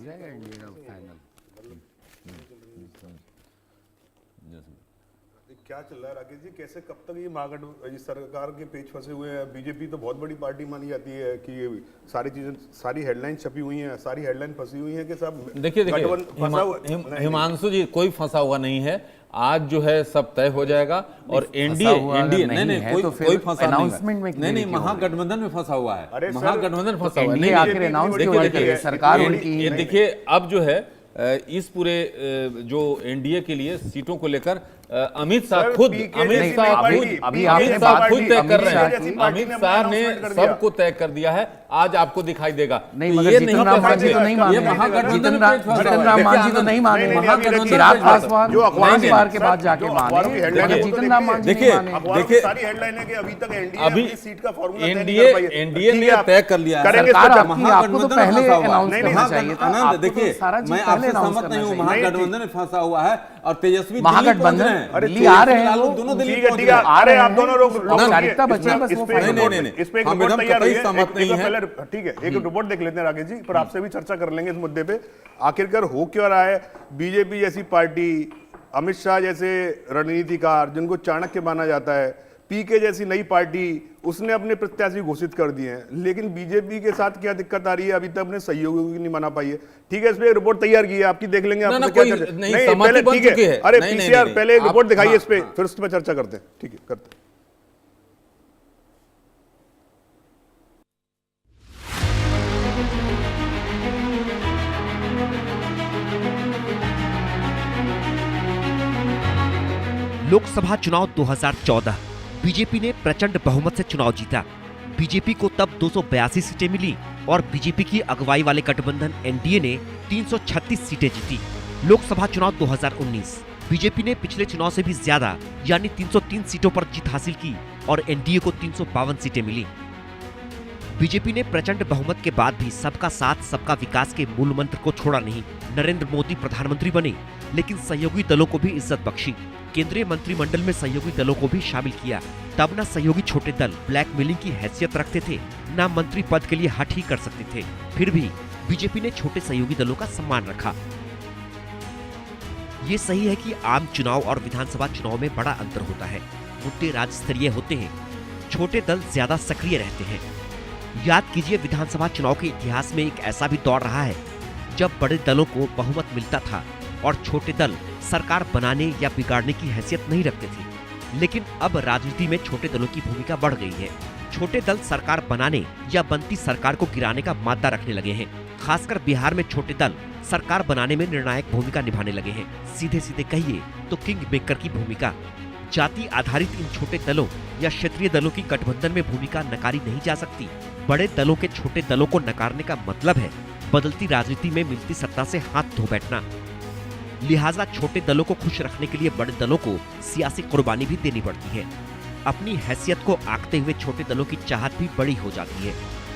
हो जाएगा एनडीए का फाइनल। क्या चल रहा है राकेश जी, कैसे कब तक ये महागठबंधन सरकार के पेच फंसे हुए हैं? बीजेपी तो बहुत बड़ी पार्टी मानी जाती है कि ये सारी चीजें, सारी हेडलाइन छपी हुई हैं, सारी हेडलाइन फंसी हुई हैं कि सब देखिए हिमांशु जी, कोई फंसा हुआ नहीं है। आज जो है सब तय हो जाएगा और एनडीए नहीं कोई फंसा अनाउंसमेंट में नहीं, महागठबंधन में फंसा हुआ है, महागठबंधन फंसा हुआ है। आखिर अनाउंस क्यों नहीं किया सरकार उनकी? देखिए अब जो है इस पूरे जो एनडीए के लिए सीटों को लेकर अमित शाह खुद तय कर रहे हैं। अमित शाह ने सबको तय कर दिया है, आज आपको दिखाई देगा। नहीं, मगर जीतन राम मांझी तो नहीं मान रहे। जीतन राम मांझी तो नहीं मान रहे। चिराग पासवान जो अखबार के बाद जाके माने, जीतन राम मांझी देखिए सारी हेडलाइन है कि अभी तक अभी सीट का फॉर्मूला एनडीए ने तय कर लिया है। आपको तो पहले अनाउंस करना चाहिए था। आनंद देखिए, मैं आपसे सहमत नहीं हूँ, महागठबंधन में फंसा हुआ है और तेजस्वी महागठबंधन दिल्ली आ रहे हैं, दोनों दिल्ली आ रहे हैं, आप दोनों लोग औपचारिकता बची है बस। इस पे एक रिपोर्ट तैयार हुई है, ठीक है, एक रिपोर्ट देख लेते हैं राकेश जी, पर आपसे भी चर्चा कर लेंगे इस मुद्दे पे। आखिरकार हो क्या रहा है? बीजेपी जैसी पार्टी, अमित शाह जैसे रणनीतिकार जिनको चाणक्य माना जाता है, पीके जैसी नई पार्टी, उसने अपने प्रत्याशी घोषित कर दिए हैं, लेकिन बीजेपी के साथ क्या दिक्कत आ रही है? अभी तक अपने सहयोगियों की नहीं मना पाई है। ठीक है, इस पे रिपोर्ट तैयार की है, आपकी देख लेंगे। नहीं, पहले ठीक है, अरे पीसीआर पहले एक रिपोर्ट दिखाइए इस पे, फिर उस पर चर्चा करते हैं। ठीक है, करते हैं। लोकसभा चुनाव 2014 बीजेपी ने प्रचंड बहुमत से चुनाव जीता। बीजेपी को तब 282 सीटें मिली और बीजेपी की अगुवाई वाले गठबंधन एनडीए ने 336 सीटें जीती। लोकसभा चुनाव 2019 बीजेपी ने पिछले चुनाव से भी ज्यादा यानी 303 सीटों पर जीत हासिल की और एनडीए को 352 सीटें मिली। बीजेपी ने प्रचंड बहुमत के बाद भी सबका साथ सबका विकास के मूल मंत्र को छोड़ा नहीं। नरेंद्र मोदी प्रधानमंत्री बने, लेकिन सहयोगी दलों को भी इज्जत बख्शी। केंद्रीय मंत्रिमंडल में सहयोगी दलों को भी शामिल किया। तब न सहयोगी छोटे दल ब्लैकमेलिंग की हैसियत रखते थे, न मंत्री पद के लिए हट ही कर सकते थे। फिर भी बीजेपी ने छोटे सहयोगी दलों का सम्मान रखा। ये सही है कि आम चुनाव और विधानसभा चुनाव में बड़ा अंतर होता है। मुद्दे राज्य स्तरीय होते हैं, छोटे दल ज्यादा सक्रिय रहते हैं। याद कीजिए, विधानसभा चुनाव के इतिहास में एक ऐसा भी दौर रहा है जब बड़े दलों को बहुमत मिलता था और छोटे दल सरकार बनाने या बिगाड़ने की हैसियत नहीं रखते थे। लेकिन अब राजनीति में छोटे दलों की भूमिका बढ़ गई है। छोटे दल सरकार बनाने या बनती सरकार को गिराने का मादा रखने लगे हैं। खासकर बिहार में छोटे दल सरकार बनाने में निर्णायक भूमिका निभाने लगे हैं। सीधे सीधे कहिए तो किंग मेकर की भूमिका। जाति आधारित इन छोटे दलों या क्षेत्रीय दलों की गठबंधन में भूमिका नकारी नहीं जा सकती। बड़े दलों के छोटे दलों को नकारने का मतलब है बदलती राजनीति में मिलती सत्ता से हाथ धो बैठना। लिहाजा छोटे दलों को खुश रखने के लिए बड़े दलों को सियासी कुर्बानी भी देनी पड़ती है। अपनी हैसियत को आंकते हुए छोटे दलों की चाहत भी बड़ी हो जाती है।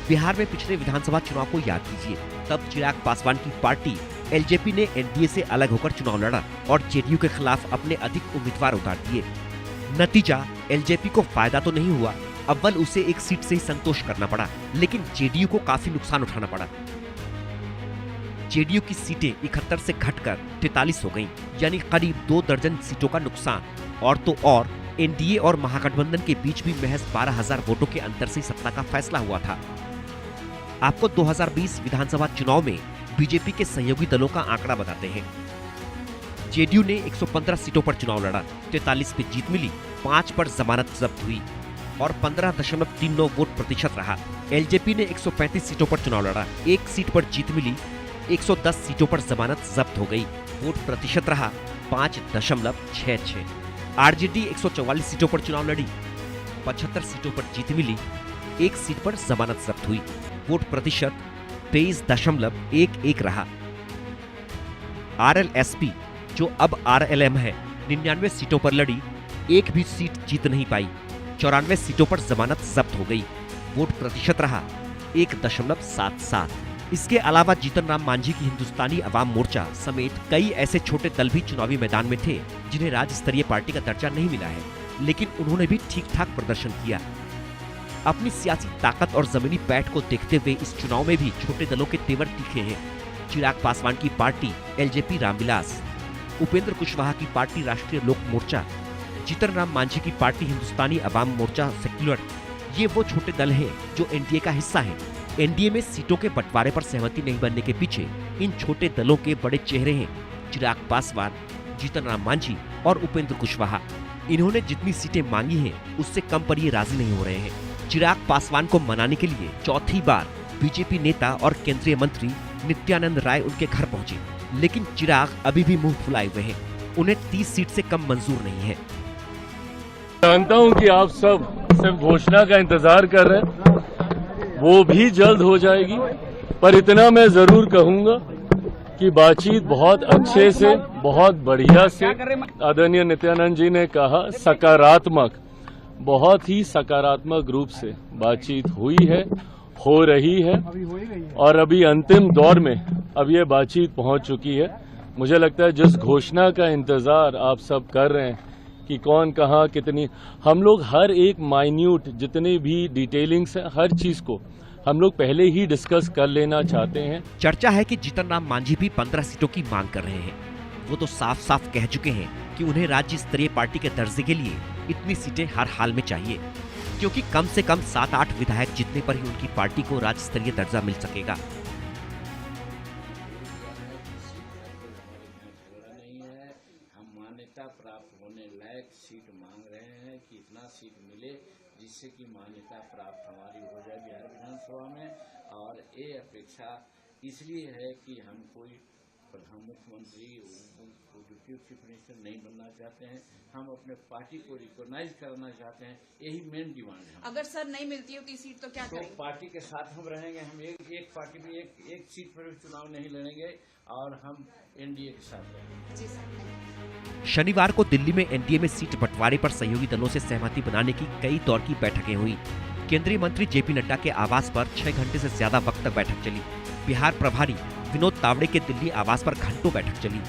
बिहार में पिछले विधानसभा चुनाव को याद कीजिए। तब चिराग पासवान की पार्टी एलजेपी ने एनडीए से अलग होकर चुनाव लड़ा और जेडीयू के खिलाफ अपने अधिक उम्मीदवार उतार दिए। नतीजा, एलजेपी को फायदा तो नहीं हुआ, अव्वल उसे एक सीट से ही संतोष करना पड़ा, लेकिन जेडीयू को काफी नुकसान उठाना पड़ा। जेडीयू की सीटें 71 से घटकर 43 हो गईं, यानी करीब 2 दर्जन सीटों का नुकसान। और तो और एनडीए और महागठबंधन के बीच भी महज 12,000 वोटों के अंतर से सत्ता का फैसला हुआ था। आपको 2020 विधानसभा चुनाव में बीजेपी के सहयोगी दलों का आंकड़ा बताते हैं। जेडीयू ने 115 सीटों पर चुनाव लड़ा, 43 पे जीत मिली, 5 पर जमानत जब्त हुई और 15.39 वोट प्रतिशत रहा। एलजेपी ने 135 सीटों पर चुनाव लड़ा, 1 सीट पर जीत मिली, 110 सीटों पर जमानत जब्त हो गई, वोट प्रतिशत रहा 5.66। आरजेडी 144 सीटों पर चुनाव लड़ी, 75 सीटों पर जीत मिली, 1 सीट पर जमानत जब्त हुई, वोट प्रतिशत 23.11 रहा। आरएलएसपी, जो अब आरएलएम है, 99 सीटों पर लड़ी, 1 भी सीट जीत नहीं पाई, 94 सीटों पर जमानत जब्त हो गई, वोट प्रतिशत रहा 1.77। इसके अलावा जीतन राम मांझी की हिंदुस्तानी अवाम मोर्चा समेत कई ऐसे छोटे दल भी चुनावी मैदान में थे जिन्हें राज्य स्तरीय पार्टी का दर्जा नहीं मिला है, लेकिन उन्होंने भी ठीक ठाक प्रदर्शन किया। अपनी सियासी ताकत और जमीनी पैठ को देखते हुए इस चुनाव में भी छोटे दलों के तेवर तीखे हैं। चिराग पासवान की पार्टी एलजेपी रामविलास, उपेंद्र कुशवाहा की पार्टी राष्ट्रीय लोक मोर्चा, जीतन राम मांझी की पार्टी हिंदुस्तानी अवाम मोर्चा सेक्युलर, ये वो छोटे दल हैं जो एनडीए का हिस्सा हैं। एनडीए में सीटों के बंटवारे पर सहमति नहीं बनने के पीछे इन छोटे दलों के बड़े चेहरे हैं चिराग पासवान, जीतन राम मांझी और उपेंद्र कुशवाहा। इन्होंने जितनी सीटें मांगी हैं उससे कम पर ये राजी नहीं हो रहे हैं। चिराग पासवान को मनाने के लिए चौथी बार बीजेपी नेता और केंद्रीय मंत्री नित्यानंद राय उनके घर पहुंचे, लेकिन चिराग अभी भी मुंह फुलाए हुए हैं। उन्हें 30 सीट से कम मंजूर नहीं है। जानता हूं कि आप सब सिर्फ घोषणा का इंतजार कर रहे हैं, वो भी जल्द हो जाएगी, पर इतना मैं जरूर कहूंगा कि बातचीत बहुत अच्छे से, बहुत बढ़िया से, आदरणीय नित्यानंद जी ने कहा सकारात्मक, बहुत ही सकारात्मक रूप से बातचीत हुई है, हो रही है और अभी अंतिम दौर में अब ये बातचीत पहुंच चुकी है। मुझे लगता है जिस घोषणा का इंतजार आप सब कर रहे हैं कि कौन कहाँ कितनी, हम लोग हर एक माइन्यूट जितने भी डिटेलिंग्स है हर चीज को हम लोग पहले ही डिस्कस कर लेना चाहते हैं। चर्चा है कि जीतन राम मांझी भी 15 सीटों की मांग कर रहे हैं। वो तो साफ साफ कह चुके हैं कि उन्हें राज्य स्तरीय पार्टी के दर्जे के लिए इतनी सीटें हर हाल में चाहिए, क्योंकि कम से कम 7-8 विधायक जीतने पर ही उनकी पार्टी को राज्य स्तरीय दर्जा मिल सकेगा। प्राप्त होने लायक सीट मांग रहे हैं कि इतना सीट मिले जिससे कि मान्यता प्राप्त हमारी हो जाए बिहार विधानसभा में। और ये अपेक्षा इसलिए है कि हम कोई प्रधान मुख्यमंत्री डिप्टी चीफ मिनिस्टर नहीं बनना चाहते हैं, हम अपने पार्टी को रिकॉग्नाइज करना चाहते हैं, यही मेन डिमांड है। अगर सर नहीं मिलती होती सीट तो क्या करेंगे? पार्टी के साथ हम रहेंगे, हम एक पार्टी में एक सीट पर भी चुनाव नहीं लड़ेंगे और हम एनडीए के साथ रहेंगे। जी सर। शनिवार को दिल्ली में एनडीए में सीट बंटवारे पर सहयोगी दलों से सहमति बनाने की कई दौर की बैठकें हुई। केंद्रीय मंत्री जेपी नड्डा के आवास पर 6 घंटे से ज्यादा वक्त तक बैठक चली। बिहार प्रभारी विनोद तावड़े के दिल्ली आवास पर घंटों बैठक चली।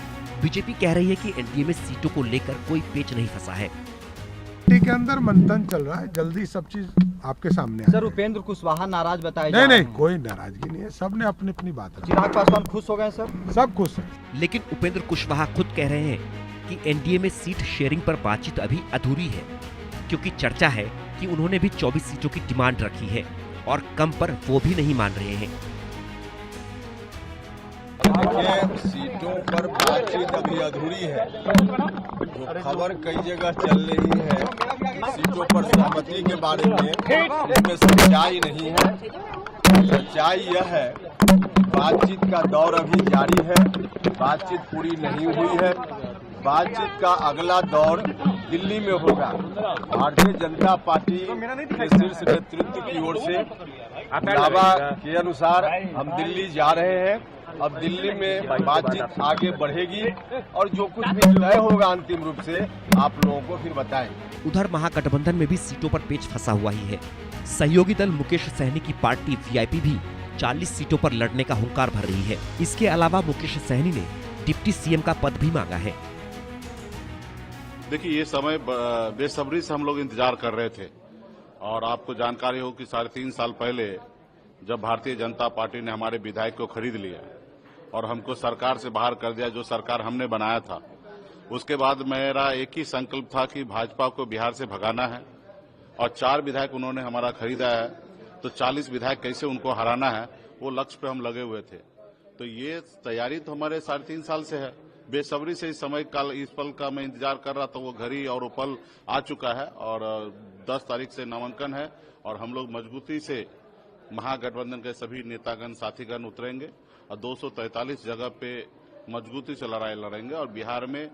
बीजेपी कह रही है कि एनडीए में सीटों को लेकर कोई पेच नहीं फंसा है। पार्टी के अंदर मंथन चल रहा है, जल्दी सब चीज आपके सामने सर उपेंद्र कुशवाहा नाराज बताए नहीं, कोई नाराजगी नहीं है, सबने अपनी अपनी बात रखी। चिराग पासवान खुश हो गए सर? सब खुश है। लेकिन उपेंद्र कुशवाहा खुद कह रहे हैं कि एनडीए में सीट शेयरिंग पर बातचीत अभी अधूरी है, क्योंकि चर्चा है कि उन्होंने भी 24 सीटों की डिमांड रखी है और कम पर वो भी नहीं मान रहे हैं। सीटों पर बातचीत अभी अधूरी है। जो खबर कई जगह चल रही है सीटों पर सहमति के बारे में, इसमें सच्चाई नहीं है। सच्चाई यह है बातचीत का दौर अभी जारी है, बातचीत पूरी नहीं हुई है। बातचीत का अगला दौर दिल्ली में होगा। भारतीय जनता पार्टी के शीर्ष नेतृत्व की ओर से दावा के अनुसार हम दिल्ली जा रहे हैं। अब दिल्ली में बातचीत आगे बढ़ेगी और जो कुछ भी तय होगा अंतिम रूप से आप लोगों को फिर बताएंगे। उधर महागठबंधन में भी सीटों पर पेच फंसा हुआ ही है। सहयोगी दल मुकेश सहनी की पार्टी वीआईपी भी 40 सीटों पर लड़ने का हुंकार भर रही है। इसके अलावा मुकेश सहनी ने डिप्टी सीएम का पद भी मांगा है। देखिए, ये समय बेसब्री से हम लोग इंतजार कर रहे थे और आपको जानकारी हो कि 3.5 साल पहले जब भारतीय जनता पार्टी ने हमारे विधायक को खरीद लिया और हमको सरकार से बाहर कर दिया, जो सरकार हमने बनाया था, उसके बाद मेरा एक ही संकल्प था कि भाजपा को बिहार से भगाना है और 4 विधायक उन्होंने हमारा खरीदा है, तो 40 विधायक कैसे उनको हराना है, वो लक्ष्य पे हम लगे हुए थे। तो ये तैयारी तो हमारे 3.5 साल से है। बेसब्री से इस समय काल इस पल का मैं इंतजार कर रहा था, वो घड़ी और वो पल आ चुका है और 10 तारीख से नामांकन है और हम लोग मजबूती से महागठबंधन के सभी नेतागण साथीगण उतरेंगे और 243 जगह पे मजबूती से लड़ाई लड़ेंगे और बिहार में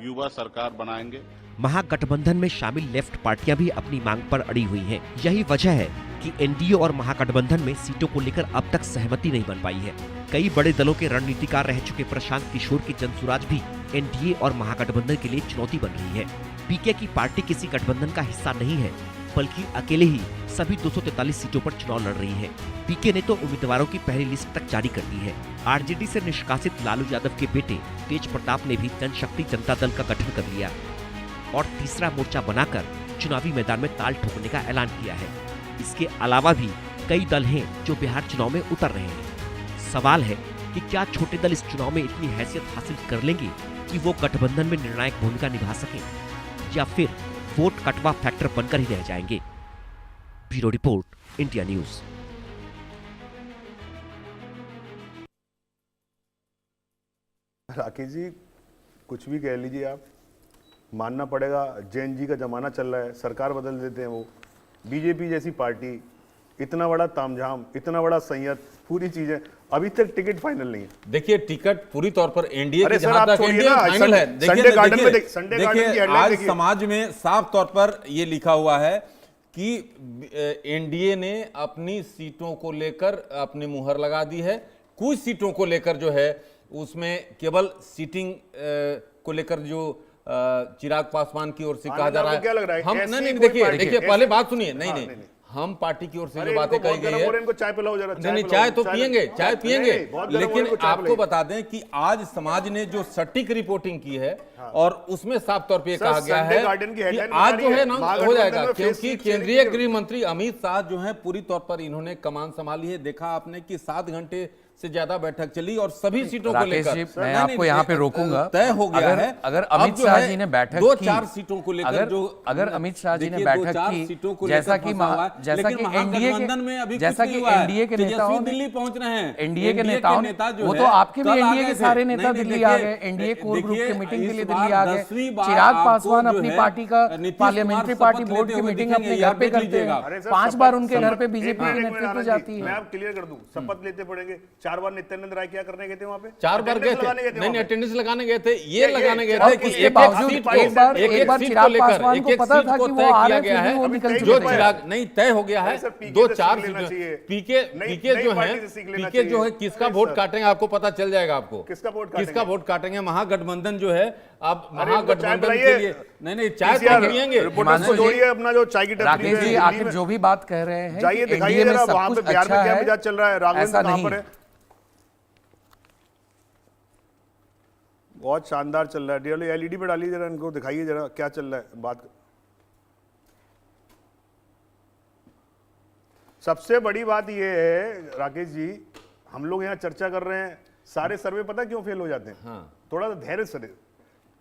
युवा सरकार बनाएंगे। महागठबंधन में शामिल लेफ्ट पार्टियां भी अपनी मांग पर अड़ी हुई हैं। यही वजह है कि एनडीए और महागठबंधन में सीटों को लेकर अब तक सहमति नहीं बन पाई है। कई बड़े दलों के रणनीतिकार रह चुके प्रशांत किशोर की जनसुराज भी एनडीए और महागठबंधन के लिए चुनौती बन रही है। पीके की पार्टी किसी गठबंधन का हिस्सा नहीं है, बल्कि अकेले ही सभी 243 सीटों पर चुनाव लड़ रही है। पीके ने तो उम्मीदवारों की पहली लिस्ट तक जारी कर दी है। आरजेडी से निष्कासित लालू यादव के बेटे तेज प्रताप ने भी जनशक्ति जनता दल का गठन कर लिया और तीसरा मोर्चा बनाकर चुनावी मैदान में ताल ठोकने का ऐलान किया है। इसके अलावा भी कई दल हैं जो बिहार चुनाव में उतर रहे हैं। सवाल है कि कि क्या छोटे दल इस चुनाव में इतनी हैसियत हासिल कर लेंगे कि वो गठबंधन में निर्णायक भूमिका निभा सकें, या फिर वोट कटवा फैक्टर बनकर ही रह जाएंगे। Bureau report, India news. Rakesh ji, कुछ भी कह लीजिए आप, मानना पड़ेगा जैन जी का जमाना चल रहा है, सरकार बदल देते हैं वो। बीजेपी जैसी पार्टी, इतना बड़ा तामझाम, इतना बड़ा संयत, पूरी चीजें, अभी तक टिकट फाइनल नहीं है। देखिए टिकट पूरी तौर पर एनडीए अरे की सर, जहां आप तक छोड़िए एनडीए ना, फाइनल है। संडे गार्डन में देखिए, आज समाज में साफ तौर पर यह लिखा हुआ है कि एनडीए ने अपनी सीटों को लेकर अपनी मुहर लगा दी है। कुछ सीटों को लेकर जो है उसमें केवल सीटिंग को लेकर जो चिराग पासवान की ओर से कहा जा रहा है, क्या लग रहा है? हम नहीं देखिए पहले बात सुनिए, नहीं हम पार्टी की ओर से जो बातें कही गई है, इनको चाय पिलाओ जरा। नहीं चाय तो पियेंगे, चाय पियेंगे, लेकिन आपको बता दें कि आज समाज ने जो सटीक रिपोर्टिंग की है और उसमें साफ तौर पे कहा गया है कि आज जो है ना हो जाएगा, क्योंकि केंद्रीय गृह मंत्री अमित शाह जो है पूरी तौर पर इन्होंने कमान संभाली है। देखा आपने कि 7 घंटे से ज्यादा बैठक चली और सभी सीटों को लेकर मैं आपको यहाँ पे रोकूंगा। तय हो गया है। अगर अमित शाह जी ने बैठक की, 2-4 सीटों को लेकर जो अगर अमित शाह जी ने बैठक की, जैसा कि एनडीए के नेताओं दिल्ली पहुंच रहे हैं, एनडीए के नेताओं, वो तो आपके भी एनडीए के सारे नेता दिल्ली आ गए, एनडीए कोर ग्रुप की मीटिंग के लिए दिल्ली आ गए। चिराग पासवान अपनी पार्टी का पार्लियामेंट्री पार्टी बोर्ड की मीटिंग अपने घर पे करते हैं, 5 बार उनके घर पे बीजेपी की नेतृत्व जाती है। मैं आप क्लियर कर दूं, शपथ लेते पड़ेंगे। 4 बार नित्यानंद राय क्या करने गए थे वहां पे? 4 बार गए थे, नहीं अटेंडेंस लगाने गए थे, ये लगाने गए थे कि एक बावजूद एक बार चिराग पासवान को पता था कि वो आ रहे थे, वो निकल जो चिराग नहीं तय हो गया है। 2-4 पीके जो है किसका वोट काटेंगे आपको पता चल जाएगा। आपको किसका वोट काटेंगे? महागठबंधन जो है, अब महागठबंधन के लिए नहीं चाय तो पियेंगे। अपना जो चाय की राकेश जी आखिर जो भी बात कह रहे हैं, जाइए दिखाइए जरा वहां पे बिहार में क्या मिजाज चल रहा है, राघवेंद्र कहां पर है? बहुत शानदार चल रहा है। एलईडी पे डालिए जरा, इनको दिखाइए जरा क्या चल रहा है। बात सबसे बड़ी बात यह है राकेश जी, हम लोग यहाँ चर्चा कर रहे हैं, सारे सर्वे पता क्यों फेल हो जाते हैं? थोड़ा सा धैर्य से,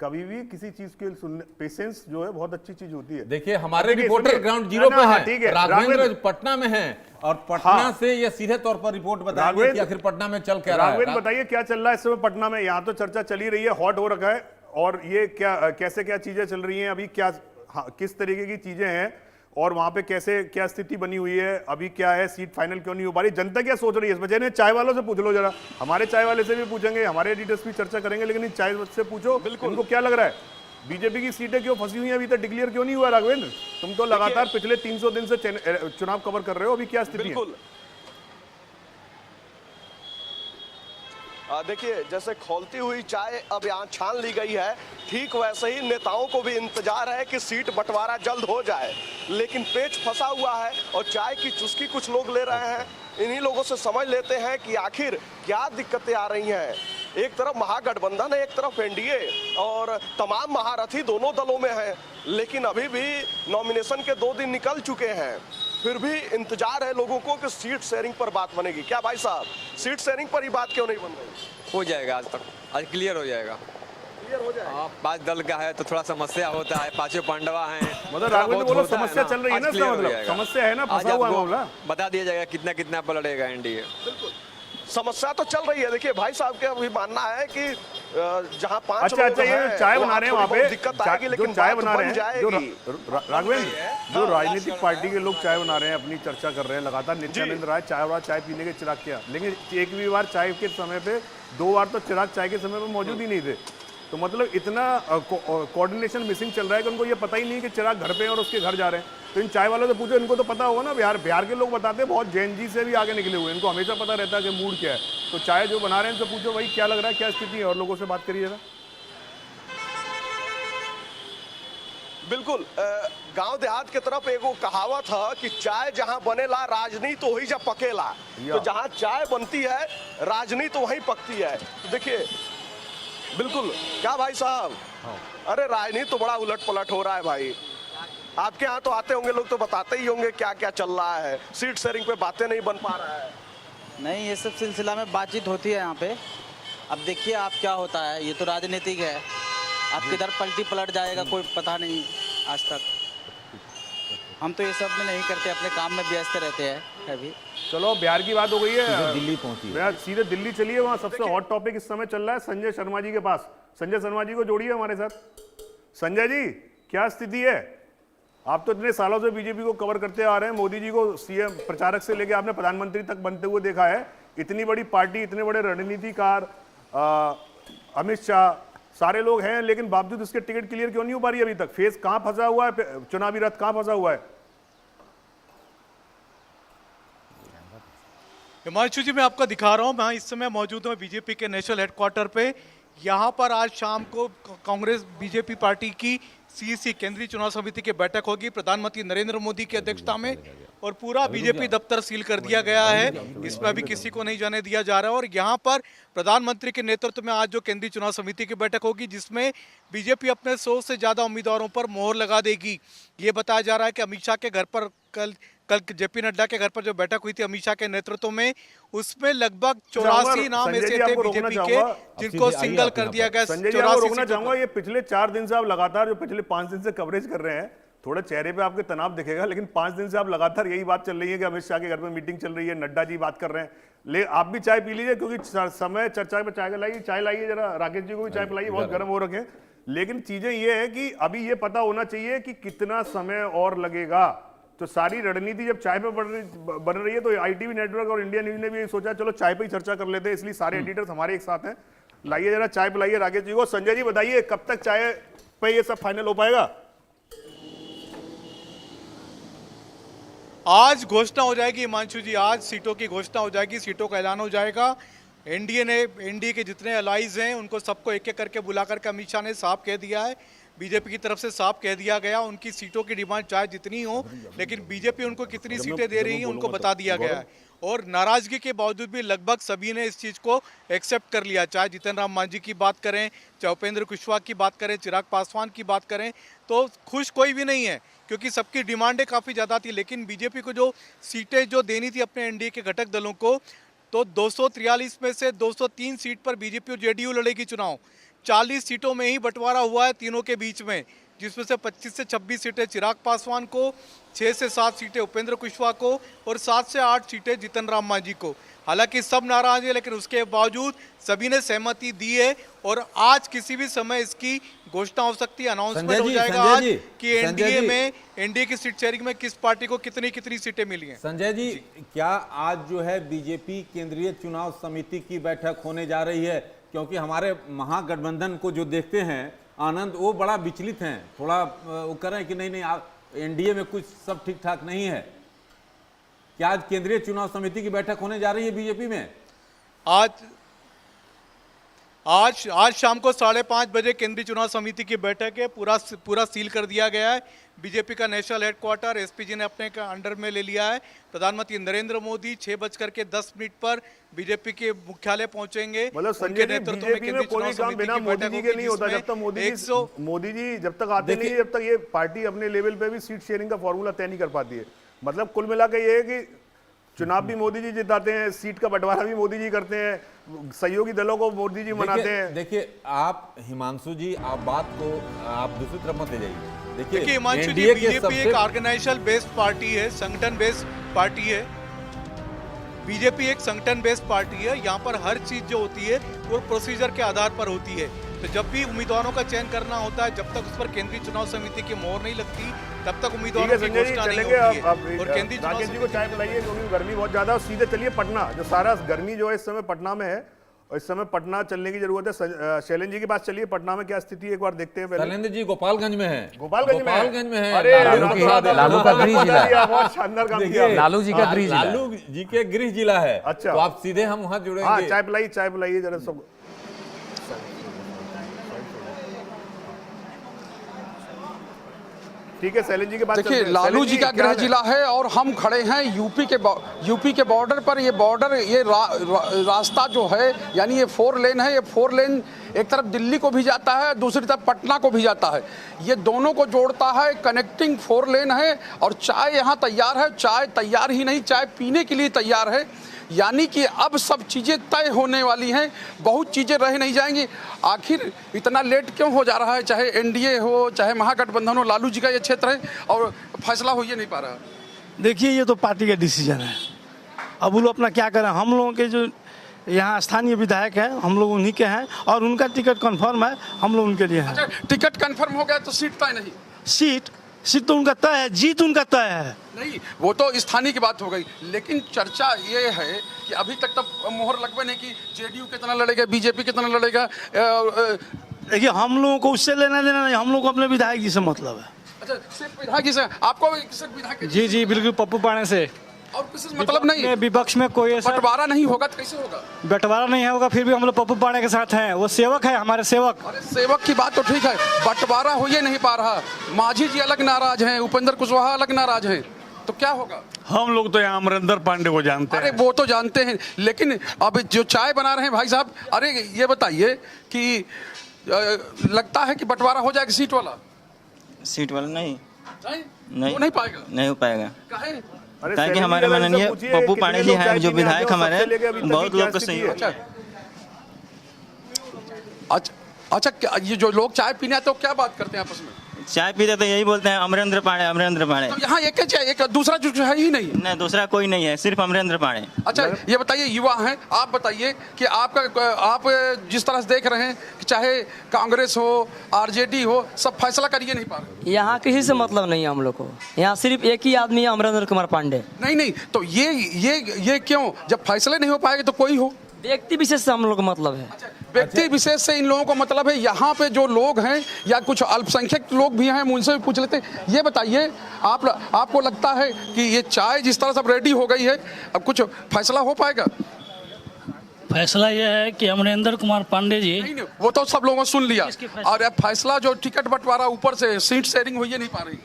कभी भी किसी चीज के सुनने, पेशेंस जो है बहुत अच्छी चीज होती है। देखिए हमारे रिपोर्टर ग्राउंड जीरो पे है, राघवेंद्र पटना में है और पटना से ये सीधे तौर पर रिपोर्ट बताएंगे कि आखिर पटना में चल क्या रहा है। राघवेंद्र बताइए क्या चल रहा है इस समय पटना में? यहाँ तो चर्चा चली रही है, हॉट हो रखा है, और ये क्या कैसे क्या चीजें चल रही हैं अभी, क्या किस तरीके की चीजें हैं और वहां पे कैसे क्या स्थिति बनी हुई है, अभी क्या है, सीट फाइनल क्यों नहीं हो पा रही, जनता क्या सोच रही है इस वजह ने? चाय वालों से पूछ लो जरा, हमारे चाय वाले से भी पूछेंगे, हमारे एडिटर्स भी चर्चा करेंगे, लेकिन चाय से पूछो उनको क्या लग रहा है, बीजेपी की सीटें क्यों फंसी हुई हैं, अभी तक डिक्लेयर क्यों नहीं हुआ? राघवेंद्र, तुम तो लगातार पिछले 300 दिन से चुनाव कवर कर रहे हो, अभी क्या स्थिति है? देखिए जैसे खौलती हुई चाय अब यहाँ छान ली गई है, ठीक वैसे ही नेताओं को भी इंतजार है कि सीट बंटवारा जल्द हो जाए, लेकिन पेच फंसा हुआ है और चाय की चुस्की कुछ लोग ले रहे हैं। इन्हीं लोगों से समझ लेते हैं कि आखिर क्या दिक्कतें आ रही हैं। एक तरफ महागठबंधन है, एक तरफ एनडीए, और तमाम महारथी दोनों दलों में हैं, लेकिन अभी भी नॉमिनेशन के 2 दिन निकल चुके हैं, फिर भी इंतजार है लोगों को कि सीट शेयरिंग पर बात बनेगी। क्या भाई साहब, सीट शेयरिंग पर ही बात क्यों नहीं बन रही? हो जाएगा, आज क्लियर हो जाएगा। क्लियर हो जाएगा। 5 दल का है तो थोड़ा समस्या होता है, 5 पांडवा हैं, मतलब राघवेंद्र बोलो समस्या चल रही है ना, इसका मतलब समस्या है ना, फंसा हुआ मामला। बता दिया जाएगा कितना कितना पर लड़ेगा एनडीए। बिल्कुल समस्या तो चल रही है। देखिए भाई साहब का भी मानना है कि जहां 5 अच्छा ये चाय बना रहे हैं वहां पे, दिक्कत आएगी, लेकिन चाय बना रहे हैं जो राघवेंद्र, जो राजनीतिक पार्टी के लोग चाय बना रहे हैं, अपनी चर्चा कर रहे हैं लगातार, नित्यानंद राय चाय पीने के चिराग किया, लेकिन एक भी बार चाय के समय पे 2 बार तो चिराग चाय के समय पे मौजूद ही नहीं थे। तो मतलब इतना कोऑर्डिनेशन मिसिंग चल रहा है कि उनको ये पता ही नहीं कि चिराग घर पे हैं और उसके घर जा रहे हैं। तो इन चाय वालों से पूछो, इनको तो पता होगा ना। बिहार के लोग बताते हैं बहुत जैन जी से भी आगे निकले हुए, इनको हमेशा पता रहता है कि मूड क्या है। तो चाय जो बना रहे हैं इनसे पूछो भाई क्या लग रहा है, क्या स्थिति है, और लोगों से बात करिए जरा। बिल्कुल गांव देहात के तरफ एगो कहावत है कि चाय जहां बनेला राजनीति वही जब पकेला, तो जहां चाय बनती है राजनीति वहीं पकती है। तो देखिए बिल्कुल, क्या भाई साहब, अरे राजनीति तो बड़ा उलट पलट हो रहा है भाई। आपके यहाँ तो आते होंगे लोग तो बताते ही होंगे क्या क्या चल रहा है, सीट शेयरिंग पे बातें नहीं बन पा रहा है। नहीं, ये सब सिलसिला में बातचीत होती है यहाँ पे। अब देखिए आप क्या होता है, ये तो राजनीतिक है, अब किधर पलटी पलट जाएगा कोई पता नहीं। आज तक हम तो ये सब में नहीं करते, अपने काम में व्यस्त रहते हैं अभी। चलो बिहार की बात हो गई है, दिल्ली पहुंची, सीधे दिल्ली चलिए। वहाँ सबसे हॉट टॉपिक इस समय चल रहा है संजय शर्मा जी के पास। संजय शर्मा जी को जोड़िए हमारे साथ। संजय जी, क्या स्थिति है? आप तो इतने सालों से बीजेपी को कवर करते आ रहे हैं, मोदी जी को सीएम प्रचारक से लेके आपने प्रधानमंत्री तक बनते हुए देखा है। इतनी बड़ी पार्टी, इतने बड़े रणनीतिकार अमित शाह, सारे लोग हैं, लेकिन बावजूद इसके टिकट क्लियर क्यों नहीं हो पा रही अभी तक? फेस कहां फंसा हुआ है? चुनावी रथ कहां फंसा हुआ है? हिमांशु जी, मैं आपको दिखा रहा हूं, मैं इस समय मौजूद हूं बीजेपी के नेशनल हेडक्वार्टर पे। यहाँ पर आज शाम को कांग्रेस बीजेपी पार्टी की सीईसी केंद्रीय चुनाव समिति की बैठक होगी प्रधानमंत्री नरेंद्र मोदी की अध्यक्षता में, और पूरा बीजेपी दफ्तर सील कर दिया गया है। इसमें अभी किसी को नहीं जाने दिया जा रहा है। और यहाँ पर प्रधानमंत्री के नेतृत्व में आज जो केंद्रीय चुनाव समिति की बैठक होगी, जिसमें बीजेपी अपने 100 से ज्यादा उम्मीदवारों पर मोहर लगा देगी। ये बताया जा रहा है कि अमित शाह के घर पर कल जेपी नड्डा के घर पर जो बैठक हुई थी अमित शाह के नेतृत्व में, उसमें लगभग 84 नाम ऐसे थे बीजेपी के जिनको सिंगल कर दिया गया। संजय जी, आपको रोकना चाहूंगा, ये पिछले 4 दिन से आप लगातार, जो पिछले 5 दिन से कवरेज कर रहे हैं, थोड़ा चेहरे पे आपके तनाव दिखेगा, लेकिन 5 दिन से आप लगातार यही बात चल रही है कि अमित शाह के घर में मीटिंग चल रही है, नड्डा जी बात कर रहे हैं। ले आप भी चाय पी लीजिए, क्योंकि समय चर्चा में चाय लाइए जरा, राकेश जी को भी चाय पिलाइए, बहुत गर्म हो रखे। लेकिन चीजें ये है कि अभी ये पता होना चाहिए कि कितना समय और लगेगा। तो सारी रणनीति जब चाय पे बन रही है, तो आईटीवी नेटवर्क और इंडिया न्यूज ने भी सोचा चलो चाय पे ही चर्चा कर लेते हैं, इसलिए सारे एडिटर्स हमारे एक साथ हैं। लाइए जरा चाय पिलाइए राकेश जी को। संजय जी बताइए, कब तक चाय पे ये सब फाइनल हो पाएगा? आज घोषणा हो जाएगी हिमांशु जी, आज सीटों की घोषणा हो जाएगी, सीटों का ऐलान हो जाएगा। एनडीए के जितने अलाइज हैं उनको सबको एक एक करके बुला करके अमित शाह ने साफ कह दिया है, बीजेपी की तरफ से साफ कह दिया गया, उनकी सीटों की डिमांड चाहे जितनी हो, लेकिन बीजेपी उनको कितनी सीटें दे रही है उनको बता दिया गया है। और नाराजगी के बावजूद भी लगभग सभी ने इस चीज़ को एक्सेप्ट कर लिया। चाहे जीतन राम मांझी की बात करें, चाहे उपेंद्र कुशवाहा की बात करें, चिराग पासवान की बात करें, तो खुश कोई भी नहीं है, क्योंकि सबकी डिमांडें काफ़ी ज़्यादा थी। लेकिन बीजेपी को जो सीटें जो देनी थी अपने एनडीए के घटक दलों को, तो 243 में से 203 सीट पर बीजेपी और जेडीयू लड़ेगी चुनाव। 40 सीटों में ही बंटवारा हुआ है तीनों के बीच में, जिसमें से 25 से 26 सीटें चिराग पासवान को, 6 से 7 सीटें उपेंद्र कुशवाहा को और 7 से 8 सीटें जीतन राम मांझी को। हालांकि सब नाराज है, लेकिन उसके बावजूद सभी ने सहमति दी है और आज किसी भी समय इसकी घोषणा हो सकती है, अनाउंसमेंट हो जाएगा आज कि एनडीए की सीट शेयरिंग में किस पार्टी को कितनी कितनी सीटें मिली हैं। संजय जी, क्या आज जो है बीजेपी केंद्रीय चुनाव समिति की बैठक होने जा रही है? क्योंकि हमारे महागठबंधन को जो देखते हैं आनंद, वो बड़ा विचलित हैं, थोड़ा वो कर रहे हैं कि नहीं एनडीए में कुछ सब ठीक ठाक नहीं है। क्या आज केंद्रीय चुनाव समिति की बैठक होने जा रही है बीजेपी में? आज शाम को 5:30 बजे केंद्रीय चुनाव समिति की बैठक है। पूरा सील कर दिया गया है। बीजेपी का नेशनल हेडक्वार्टर एसपीजी ने अपने अंडर में ले लिया है। प्रधानमंत्री नरेंद्र मोदी 6:10 पर बीजेपी के मुख्यालय पहुंचेंगे। मतलब संजय जी, बीजेपी में कोई काम बिना मोदी जी के नहीं होता। जब तक मोदी जी जब तक आते नहीं, जब तक ये पार्टी अपने लेवल पे भी सीट शेयरिंग का फॉर्मूला तय नहीं कर पाती है। मतलब कुल मिला के ये है कि चुनाव भी मोदी जी जिताते हैं, सीट का बंटवारा भी मोदी जी करते हैं, सहयोगी दलों को मोदी जी मनाते हैं। देखिए आप हिमांशु जी, आप बात को आप दूसरी तरफ मत ले जाइए। देखिए हिमांशु जी, बीजेपी एक ऑर्गेनाइजेशन बेस्ड पार्टी है, संगठन बेस्ड पार्टी है। बीजेपी एक संगठन बेस्ड पार्टी है। यहाँ पर हर चीज जो होती है वो प्रोसीजर के आधार पर होती है। तो जब भी उम्मीदवारों का चयन करना होता है, जब तक उस पर केंद्रीय चुनाव समिति की मोहर नहीं लगती, तब तक उम्मीदवारों की घोषणा नहीं होती है। और केंद्रीय चुनाव राकेश जी को चाय पिलाइए, क्योंकि गर्मी बहुत ज्यादा है। सीधे चलिए पटना, जो सारा गर्मी जो है इस समय पटना में है, और इस समय पटना चलने की जरूरत है। शैलेंद्र जी के पास चलिए, पटना में क्या स्थिति है एक बार देखते हैं। शैलेंद्र जी गोपालगंज में है। गोपालगंज में है। अरे लालू का गृह जिला है। बहुत शानदार काम किया। लालू जी का गृह जिला, लालू जी के गृह जिला है। अच्छा, तो आप सीधे हम वहां जुड़ेंगे। हाँ, चाय पिलाइए जरा सब। ठीक है, शैलेंद्र जी के पास देखिए, लालू जी का गृह जिला है और हम खड़े हैं यूपी के बॉर्डर पर। ये रास्ता जो है, यानी ये 4 लेन है। ये 4 लेन एक तरफ दिल्ली को भी जाता है, दूसरी तरफ पटना को भी जाता है। ये दोनों को जोड़ता है, कनेक्टिंग 4 लेन है। और चाय यहाँ तैयार है। चाय तैयार ही नहीं, चाय पीने के लिए तैयार है। यानी कि अब सब चीज़ें तय होने वाली हैं, बहुत चीज़ें रह नहीं जाएंगी। आखिर इतना लेट क्यों हो जा रहा है? चाहे एनडीए हो, चाहे महागठबंधन हो, लालू जी का ये क्षेत्र है और फैसला हो ही नहीं पा रहा। देखिए, ये तो पार्टी का डिसीजन है, अब वो लोग अपना क्या करें। हम लोगों के जो यहाँ स्थानीय विधायक हैं, हम लोग उन्हीं के हैं और उनका टिकट कंफर्म है, हम लोग उनके लिए हैं। अच्छा, टिकट कंफर्म हो गया तो सीट तय नहीं? सीट तो उनका तय है, जीत उनका तय है। नहीं, वो तो स्थानीय की बात हो गई, लेकिन चर्चा ये है कि अभी तक तो मोहर लगवे नहीं कि जेडीयू कितना लड़ेगा, बीजेपी कितना लड़ेगा। देखिए, हम लोगों को उससे लेना देना नहीं, हम लोग को अपने विधायक जी से मतलब है। अच्छा, सिर्फ विधायक जी से? आपको सिर्फ विधायक? जी, बिल्कुल, पप्पू पाणे से। और किसी से मतलब नहीं? विपक्ष में कोई ऐसा बंटवारा नहीं होगा तो कैसे होगा? बंटवारा नहीं होगा, फिर भी हम लोग पप्पू पाणे के साथ हैं, वो सेवक है, हमारे सेवक। अरे सेवक की बात तो ठीक है, बंटवारा हो ही नहीं पा रहा। मांझी जी अलग नाराज हैं, उपेंद्र कुशवाहा अलग नाराज हैं, तो क्या होगा? हम लोग तो यहाँ अमरिंदर पांडे को जानते हैं। अरे वो तो जानते हैं, लेकिन अब जो चाय बना रहे हैं भाई साहब, अरे ये बताइए कि लगता है कि बंटवारा हो जाएगा सीट वाला? सीट वाला नहीं, वो नहीं पाएगा। नहीं हो पाएगा। काहे? ताकि हमारे माननीय पप्पू पाणे जी हैं, जो विधायक हमारे, बहुत लोग को सही। अच्छा, ये जो लोग चाय पीने आते हैं तो क्या बात करते हैं आपस में? चाय पीते तो यही बोलते हैं अमरेंद्र पाणे, अमरेंद्र पाणे। तो यहाँ एक दूसरा जो है ही नहीं? नहीं, दूसरा कोई नहीं है, सिर्फ अमरेंद्र पाणे। अच्छा, ये बताइए, युवा हैं आप, बताइए कि आप जिस तरह से देख रहे हैं कि चाहे कांग्रेस हो, आरजेडी हो, सब फैसला करिए नहीं पा रहे। यहाँ किसी से मतलब नहीं है हम लोग को, यहाँ सिर्फ एक ही आदमी है, अमरेंद्र कुमार पांडे। नहीं, तो ये क्यों? जब फैसले नहीं हो पाएंगे तो कोई हो? व्यक्ति विशेष से हम लोग को मतलब है। व्यक्ति विशेष से इन लोगों को मतलब है। यहाँ पे जो लोग हैं या कुछ अल्पसंख्यक लोग भी हैं, उनसे भी पूछ लेते हैं। ये बताइए, आपको लगता है कि ये चाय जिस तरह सब रेडी हो गई है, अब कुछ फैसला हो पाएगा? फैसला यह है कि अमरेंद्र कुमार पांडे जी, नहीं, वो तो सब लोगों ने सुन लिया। और अब फैसला जो टिकट बंटवारा ऊपर से सीट शेयरिंग हो ही नहीं पा रही।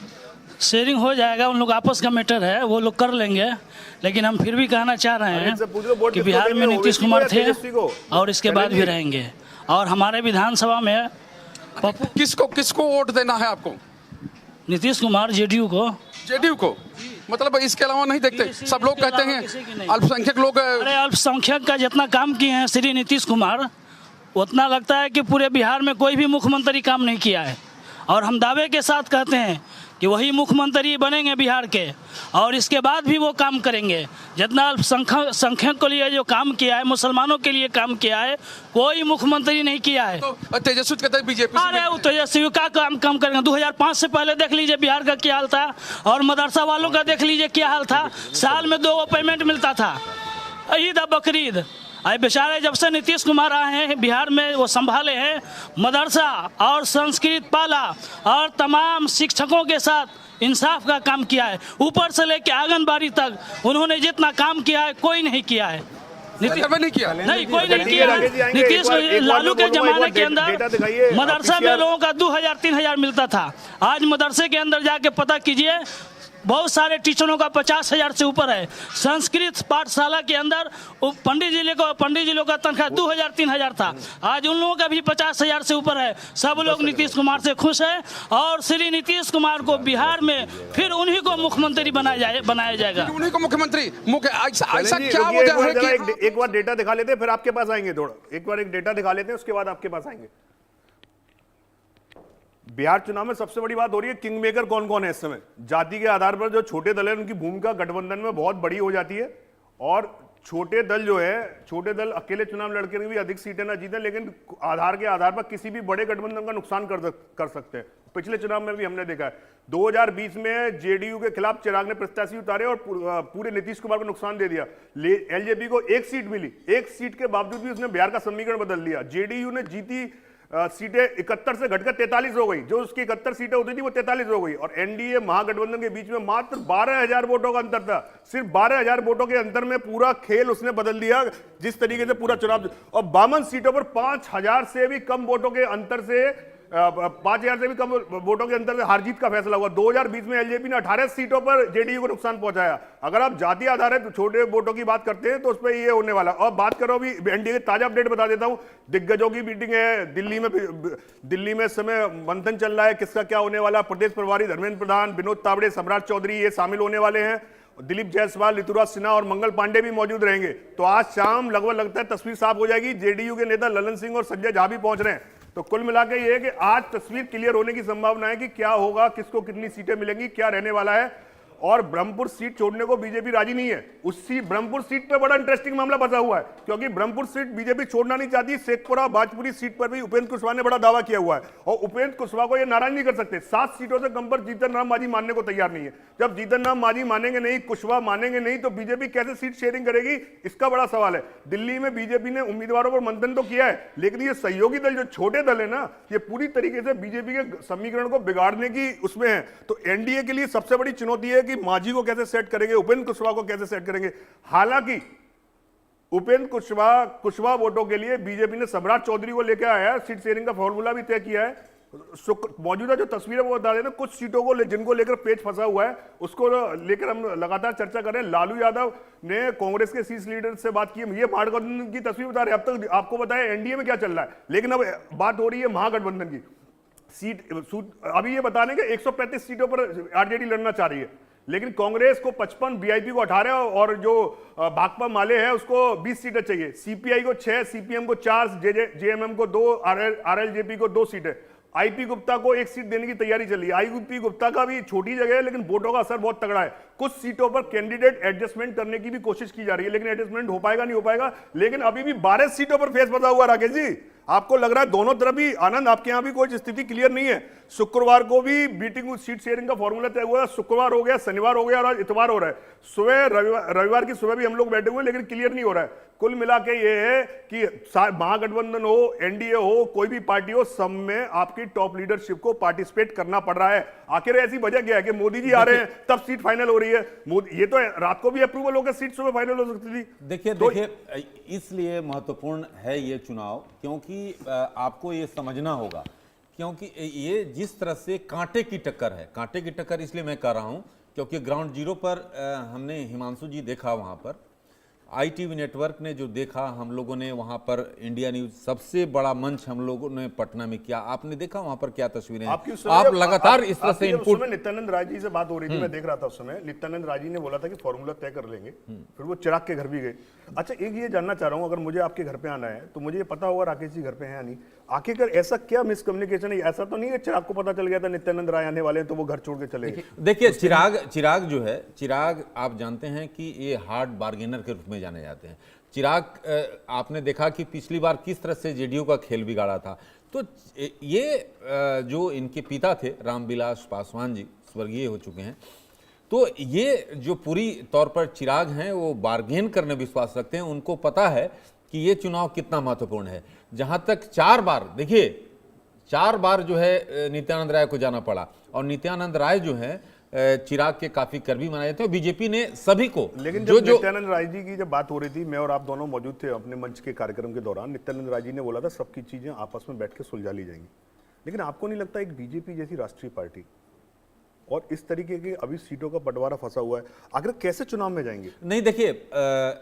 शेयरिंग हो जाएगा, उन लोग आपस का मैटर है, वो लोग कर लेंगे। लेकिन हम फिर भी कहना चाह रहे हैं कि बिहार में नीतीश कुमार थे और इसके बाद भी रहेंगे, और हमारे विधानसभा में किसको वोट देना है आपको? नीतीश कुमार, जेडीयू को। मतलब इसके अलावा नहीं देखते? सब लोग कहते हैं अल्पसंख्यक लोग। अरे अल्पसंख्यक का जितना काम किए हैं श्री नीतीश कुमार, उतना लगता है कि पूरे बिहार में कोई भी मुख्यमंत्री काम नहीं किया है। और हम दावे के साथ कहते हैं कि वही मुख्यमंत्री बनेंगे बिहार के, और इसके बाद भी वो काम करेंगे। जितना अल्पसंख्यक के लिए जो काम किया है, मुसलमानों के लिए काम किया है, कोई मुख्यमंत्री नहीं किया है। तो तेजस्वी कहते हैं बीजेपी। अरे वो तेजस्वी का काम करेंगे? 2005 से पहले देख लीजिए बिहार का क्या हाल था, और मदरसा वालों का देख लीजिए क्या हाल था। साल में 2 पेमेंट मिलता था, ईद और बकरीद। अरे बेचारे जब से नीतीश कुमार आए हैं बिहार में, वो संभाले हैं मदरसा और संस्कृत पाला और तमाम शिक्षकों के साथ इंसाफ का काम किया है। ऊपर से लेके आंगनबाड़ी तक उन्होंने जितना काम किया है कोई नहीं किया है। नीतीश नहीं किया, नहीं कोई नहीं किया है। नीतीश लालू के जमाने के अंदर मदरसा में लोगों का 2000-3000 मिलता था। आज मदरसे के अंदर जाके पता कीजिए, बहुत सारे टीचरों का 50,000 से ऊपर है। संस्कृत पाठशाला के अंदर पंडित जी लोग का तनख्वाह 2,000-3,000 था, आज उन लोगों का भी 50,000 से ऊपर है। सब लोग नीतीश कुमार से खुश हैं, और श्री नीतीश कुमार को बिहार में फिर उन्हीं को मुख्यमंत्री बनाया जाएगा। उन्हीं को मुख्यमंत्री ऐसा क्या वजह है कि एक बार डेटा दिखा लेते हैं, फिर आपके पास आएंगे। थोड़ा एक बार एक डेटा दिखा लेते हैं, उसके बाद आपके पास आएंगे। बिहार चुनाव में सबसे बड़ी बात हो रही है किंग मेकर कौन कौन है इस समय। जाति के आधार पर जो छोटे दल है, उनकी भूमिका गठबंधन में बहुत बड़ी हो जाती है, और छोटे दल जो है, छोटे दल अकेले चुनाव लड़के भी अधिक सीटें ना जीते, लेकिन आधार के आधार पर किसी भी बड़े गठबंधन का नुकसान कर सकते हैं। पिछले चुनाव में भी हमने देखा है, 2020 में जेडीयू के खिलाफ चिराग ने प्रत्याशी उतारे और पूरे नीतीश कुमार को नुकसान दे दिया। एलजेपी को 1 सीट मिली, 1 सीट के बावजूद भी उसने बिहार का समीकरण बदल दिया। जेडीयू ने जीती सीटें 71 से घटकर 43 हो गई, जो उसकी 71 सीटें होती थी वो 43 हो गई, और एनडीए महागठबंधन के बीच में मात्र 12,000 वोटों का अंतर था। सिर्फ 12,000 वोटों के अंतर में पूरा खेल उसने बदल दिया, जिस तरीके से पूरा चुनाव। और 52 सीटों पर 5,000 से भी कम वोटों के अंतर से 5,000 से भी कम वोटों के अंतर से हार जीत का फैसला हुआ। 2020 में एलजेपी ने 18 सीटों पर जेडीयू को नुकसान पहुंचाया। अगर आप जाति आधारित छोटे वोटों की बात करते हैं तो उस पर ये होने वाला। और बात करो अभी एनडीए की ताजा अपडेट बता देता हूं, दिग्गजों की मीटिंग है दिल्ली में इस समय मंथन चल रहा है, किसका क्या होने वाला। प्रदेश प्रभारी धर्मेंद्र प्रधान, विनोद तावड़े, सम्राट चौधरी ये शामिल होने वाले हैं। दिलीप जायसवाल, ऋतुराज सिन्हा और मंगल पांडे भी मौजूद रहेंगे। तो आज शाम लगभग लगता है तस्वीर साफ हो जाएगी। जेडीयू के नेता ललन सिंह और संजय झा भी पहुंच रहे हैं। तो कुल मिलाकर यह है कि आज तस्वीर क्लियर होने की संभावना है कि क्या होगा, किसको कितनी सीटें मिलेंगी, क्या रहने वाला है। और ब्रह्मपुर सीट छोड़ने को बीजेपी राजी नहीं है। उसी ब्रह्मपुर सीट पे बड़ा इंटरेस्टिंग मामला फंसा हुआ है, क्योंकि ब्रह्मपुर सीट बीजेपी छोड़ना नहीं चाहती। शेखपुरा बाजपुरी सीट पर भी उपेंद्र कुशवाहा ने बड़ा दावा किया हुआ है और उपेंद्र कुशवाहा को यह नाराज नहीं कर सकते। 7 सीटों से कम पर जीतन राम मांझी मानने को तैयार नहीं है। जब जीतन राम मांझी मानेंगे नहीं, कुशवाहा मानेंगे नहीं, तो बीजेपी कैसे सीट शेयरिंग करेगी, इसका बड़ा सवाल है। दिल्ली में बीजेपी ने उम्मीदवारों पर मंथन तो किया है, लेकिन ये सहयोगी दल जो छोटे दल है ना, ये पूरी तरीके से बीजेपी के समीकरण को बिगाड़ने की उसमें है। तो एनडीए के लिए सबसे बड़ी चुनौती है कि मांझी को कैसे सेट करेंगे, उपेंद्र कुशवाहा को कैसे सेट करेंगे। हालांकि उपेंद्र कुशवाहा वोटों के लिए बीजेपी ने सम्राट चौधरी को लेकर आया है, सीट शेयरिंग का फॉर्मूला भी तय किया है। मौजूदा जो तस्वीरें वो बता देना, कुछ सीटों को जिनको लेकर पेच फंसा हुआ है, उसको लेकर हम लगातार चर्चा कर रहे हैं। लालू यादव ने कांग्रेस के शीर्ष लीडर से बात की, ये महागठबंधन की तस्वीर बता रहे हैं। अब तक आपको बताया एनडीए में क्या चल रहा है, लेकिन अब बात हो रही है महागठबंधन की सीट। अभी ये बता दें कि 135 सीटों पर आरजेडी लड़ना चाह रही है, लेकिन कांग्रेस को 55, बीआईपी को 18 और जो भाकपा माले है उसको 20 सीटें चाहिए। सीपीआई को 6, सीपीएम को 4, जेएमएम को 2, आरएलजेपी को 2 सीटें। आईपी गुप्ता को 1 सीट देने की तैयारी चल रही है। आईपी गुप्ता का भी छोटी जगह है, लेकिन वोटों का असर बहुत तगड़ा है। कुछ सीटों पर कैंडिडेट एडजस्टमेंट करने की भी कोशिश की जा रही है, लेकिन एडजस्टमेंट हो पाएगा नहीं हो पाएगा। लेकिन अभी भी 12 सीटों पर फेस बता हुआ राकेश जी। आपको लग रहा है दोनों तरफ ही आनंद, आपके यहां भी कोई स्थिति क्लियर नहीं है। शुक्रवार को भी मीटिंग सीट शेयरिंग का फॉर्मूला तय हुआ है। शुक्रवार हो गया, शनिवार हो गया और आज इतवार हो रहा है। सुबह रविवार की सुबह भी हम लोग बैठे हुए, लेकिन क्लियर नहीं हो रहा है। कुल मिला के ये है कि महागठबंधन हो, एनडीए हो, कोई भी पार्टी हो, सब में आपकी टॉप लीडरशिप को पार्टिसिपेट करना पड़ रहा है। आखिर ऐसी वजह क्या है कि मोदी जी आ रहे हैं तब सीट फाइनल हो रही है। ये तो रात को भी अप्रूवल होकर सीट सुबह फाइनल हो सकती थी। देखिए इसलिए महत्वपूर्ण है ये चुनाव, क्योंकि आपको ये समझना होगा, क्योंकि ये जिस तरह से कांटे की टक्कर है, कांटे की टक्कर इसलिए मैं कह रहा हूं क्योंकि ग्राउंड जीरो पर हमने हिमांशु जी देखा, वहां पर ITV नेटवर्क ने जो देखा, हम लोगों ने वहां पर इंडिया न्यूज सबसे बड़ा मंच हम लोगों ने पटना में किया, आपने देखा वहां पर क्या तस्वीरें हैं। आप लगातार इस तरह से इनपुट। नित्यानंद राय जी से बात हो रही थी, मैं देख रहा था उस समय। नित्यानंद राय जी ने बोला था कि फॉर्मूला तय कर लेंगे, फिर वो चिराग के घर भी गए। अच्छा, एक ये जानना चाह रहा हूं, अगर मुझे आपके घर पे आना है तो मुझे पता होगा राकेश जी घर पे हैं या नहीं। आखिरकार ऐसा क्या मिसकम्युनिकेशन है? ऐसा तो नहीं है चिराग को पता चल गया था नित्यानंद राय आने वाले हैं तो वो घर छोड़ के चले गए? देखिए चिराग जो है, चिराग आप जानते हैं कि ये हार्ड बार्गेनर के रूप में जाने जाते हैं। चिराग आपने देखा कि पिछली बार किस तरह से जेडीयू का खेल बिगाड़ा था। तो ये जो इनके पिता थे रामविलास पासवान जी, स्वर्गीय हो चुके हैं, तो ये जो पूरी तौर पर चिराग हैं वो बार्गेन करने विश्वास रखते हैं। उनको पता है कि ये चुनाव कितना महत्वपूर्ण है। जहां तक 4 बार, देखिए 4 बार जो है नित्यानंद राय को जाना पड़ा, और नित्यानंद राय जो है चिराग के काफी करीबी माने जाते हैं। बीजेपी ने सभी को, लेकिन जो नित्यानंद राय जी की जब बात हो रही थी, मैं और आप दोनों मौजूद थे अपने मंच के कार्यक्रम के दौरान, नित्यानंद राय जी ने बोला था सबकी चीजें आपस में बैठ के सुलझा ली जाएंगी। लेकिन आपको नहीं लगता एक बीजेपी जैसी राष्ट्रीय पार्टी और इस तरीके के अभी सीटों का बंटवारा फंसा हुआ है, आखिर कैसे चुनाव में जाएंगे? नहीं देखिए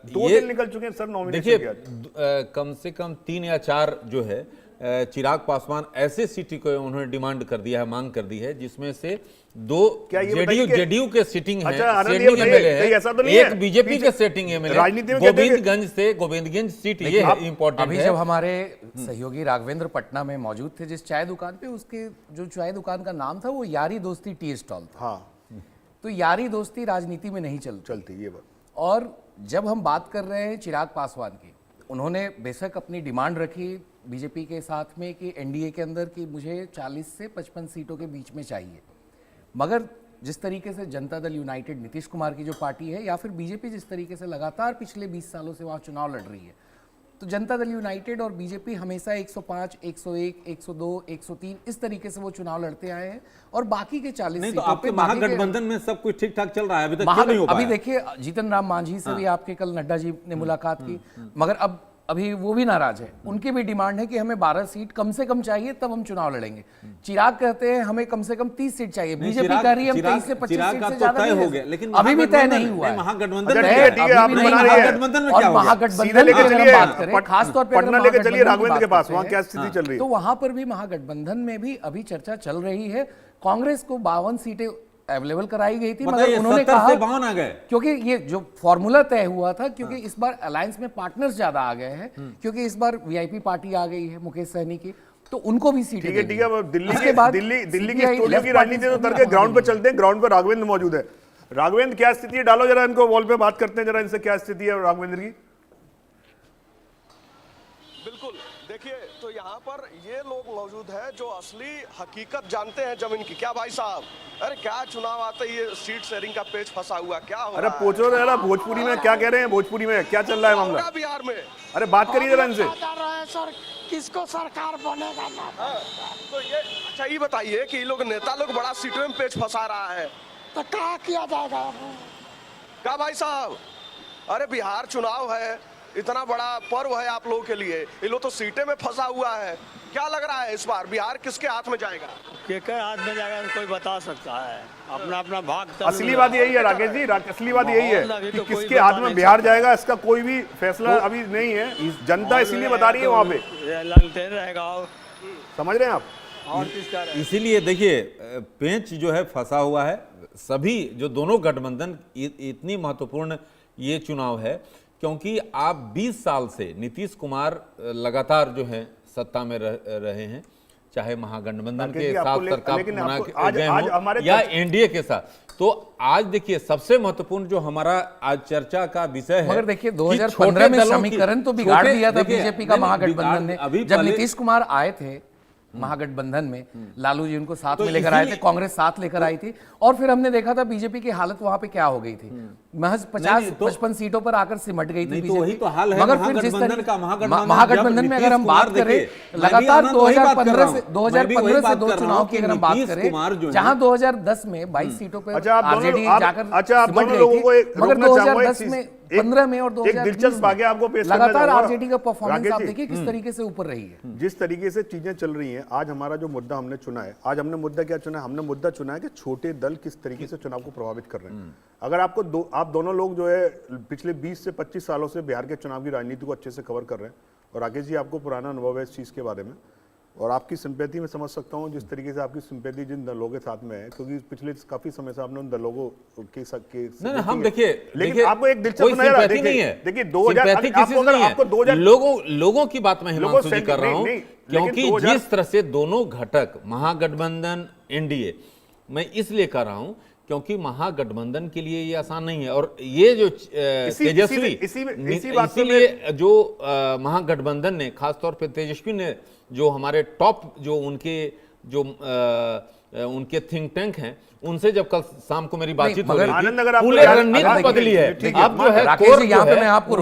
2 दिन निकल चुके हैं सर नॉमिनेशन के। देखिए कम से कम 3 या 4 जो है चिराग पासवान ऐसे सीट को उन्होंने डिमांड कर दिया है, मांग कर दी है, जिसमें से 2 जेडीयू के सीटिंग है, सेटिंग एमएलए है, एक बीजेपी के सेटिंग एमएलए गोविंदगंज सीट, ये इंपॉर्टेंट है। अभी जब हमारे सहयोगी राघवेंद्र पटना में मौजूद थे जिस चाय दुकान पे, उसके जो चाय दुकान का नाम था वो यारी दोस्ती टी स्टॉल था। हाँ, तो यारी दोस्ती राजनीति में नहीं चलती ये बात। और जब हम बात कर रहे हैं चिराग पासवान की, उन्होंने बेशक अपनी डिमांड रखी बीजेपी के साथ में कि एनडीए के अंदर कि मुझे 40 से 55 सीटों के बीच में चाहिए, मगर जिस तरीके से जनता दल यूनाइटेड नीतीश कुमार की जो पार्टी है, या फिर बीजेपी जिस तरीके से लगातार पिछले 20 सालों से वहाँ चुनाव लड़ रही है, तो जनता दल यूनाइटेड और बीजेपी हमेशा 105, 101, 102, 103 इस तरीके से वो चुनाव लड़ते आए हैं। और बाकी के 40 नहीं, तो आपके महागठबंधन में सब कुछ ठीक ठाक चल रहा है अभी तक, क्यों नहीं हो पाया? अभी देखिए जीतन राम मांझी से भी आपके कल नड्डा जी ने मुलाकात की, मगर अभी वो भी नाराज है। उनकी भी डिमांड है कि हमें 12 सीट कम से कम चाहिए, तब हम चुनाव लड़ेंगे। चिराग कहते हैं हमें कम से कम 30 सीट चाहिए, बीजेपी कह रही है हम 23 से 25 सीट से ज्यादा नहीं हो गया, लेकिन अभी भी तय नहीं हुआ है। महागठबंधन में और महागठबंधन की अगर बात करें, खासतौर पर पटना लेके चलिए राघवेंद्र के पास, वहां क्या स्थिति चल रही है? तो वहां पर भी महागठबंधन में भी अभी चर्चा चल रही है। कांग्रेस को 52 सीटें अवेलेबल कराई गई थी, मगर उन्होंने कहा 52 आ गए, क्योंकि ये जो फॉर्मूला तय हुआ था, क्योंकि इस बार अलायंस में पार्टनर्स ज्यादा आ गए हैं, क्योंकि इस बार वीआईपी पार्टी आ गई है मुकेश सहनी की, तो उनको भी सीटें। ठीक है, दिल्ली की स्टोरियों की राजनीति तो उतर के ग्राउंड पे चलते हैं। ग्राउंड पे राघवेंद्र मौजूद है। राघवेंद्र, क्या स्थिति है? डालो जरा इनको वॉल पे, बात करते हैं जरा इनसे, क्या स्थिति है राघवेंद्र की? बिल्कुल, देखिए तो यहाँ पर ये लोग मौजूद हैं जो असली हकीकत जानते हैं जमीन की। क्या भाई साहब, अरे क्या चुनाव आते ही ये सीट शेयरिंग का पेच फंसा हुआ, क्या हो? अरे पूछो जरा भोजपुरी में क्या कह रहे हैं, भोजपुरी में क्या चल रहा है मामला बिहार में? अरे बात करिए जरा इनसे। सर किसको सरकार बनेगा ना? तो ये अच्छा ये बताइए कि ये लोग नेता लोग बड़ा सीटों में पेच फंसा रहा है, तो क्या किया जाएगा? क्या भाई साहब, अरे बिहार चुनाव है, इतना बड़ा पर्व है आप लोगों के लिए, ये लोग तो सीटें में फंसा हुआ है। क्या लग रहा है इस बार बिहार किसके हाथ में जाएगा? किसके हाथ में जाएगा कोई बता सकता है, अपना अपना भाग। असली बात यही है राकेश जी, असली बात यही है कि किसके हाथ में बिहार जाएगा इसका कोई भी फैसला अभी नहीं है। जनता इसीलिए बता रही है वहां पे लगते रहेगा, समझ रहे हैं आप? इसीलिए देखिए पेंच जो है फंसा हुआ है। सभी जो दोनों गठबंधन, इतनी महत्वपूर्ण ये चुनाव है क्योंकि आप 20 साल से नीतीश कुमार लगातार जो है सत्ता में रहे हैं, चाहे महागठबंधन के साथ सरकार बना गए हों या एनडीए के साथ। तो आज देखिए सबसे महत्वपूर्ण जो हमारा आज चर्चा का विषय है, मगर देखिए 2015 में समीकरण तो बिगाड़ दिया था बीजेपी का महागठबंधन ने। जब नीतीश कुमार आए थे महागठबंधन में, लालू जी उनको साथ में लेकर आए थे, कांग्रेस साथ लेकर आई थी, और फिर हमने देखा था बीजेपी की हालत वहां पे क्या हो गई थी। महज 50-55 सीटों पर आकर सिमट गई थी बीजेपी। तो हाल है मगर फिर जिस तरह महागठबंधन में अगर हम बात करें, लगातार 2015 से 2 चुनाव की अगर हम बात करें, जहां 2010 में 22 सीटों पर आरजेडी जाकर सिमट गई थी, मगर 2010 में 15 में और 2019 दिलचस्प आगे आपको पेश करना लगातार आरजेडी का परफॉर्मेंस आप देखिए किस तरीके से ऊपर रही है। जिस तरीके से चीजें चल रही हैं, आज हमारा जो मुद्दा हमने चुना है, आज हमने मुद्दा क्या चुना है? हमने मुद्दा चुना है कि छोटे दल किस तरीके से चुनाव को प्रभावित कर रहे हैं। अगर आपको आप दोनों लोग जो है पिछले 20 से 25 सालों से बिहार के चुनाव की राजनीति को अच्छे से कवर कर रहे हैं, और राकेश जी आपको पुराना अनुभव है इस चीज के बारे में, और आपकी सिंपैथी में समझ सकता हूं जिस तरीके से आपकी सिंपैथी जिन दलों के साथ में है, क्योंकि पिछले काफी समय से आपने उन दलों के नहीं, हम देखिए, लेकिन आपको एक दिलचस्प नजर देखिए 2000 लोगों की बात में हिमांशु जी कर रहा हूं, क्योंकि जिस तरह से दोनों घटक महागठबंधन एनडीए, मैं इसलिए कर रहा हूं क्योंकि महागठबंधन के लिए ये आसान नहीं है, और ये जो तेजस्वी इसीलिए जो महागठबंधन ने, खासतौर पे तेजस्वी ने, जो हमारे टॉप जो उनके थिंक टैंक हैं, उनसे जब कल शाम को मेरी बातचीत हो रही थी, पूरी रणनीति बदली है। अब जो है राकेश जी, यहाँ पे मैं आपको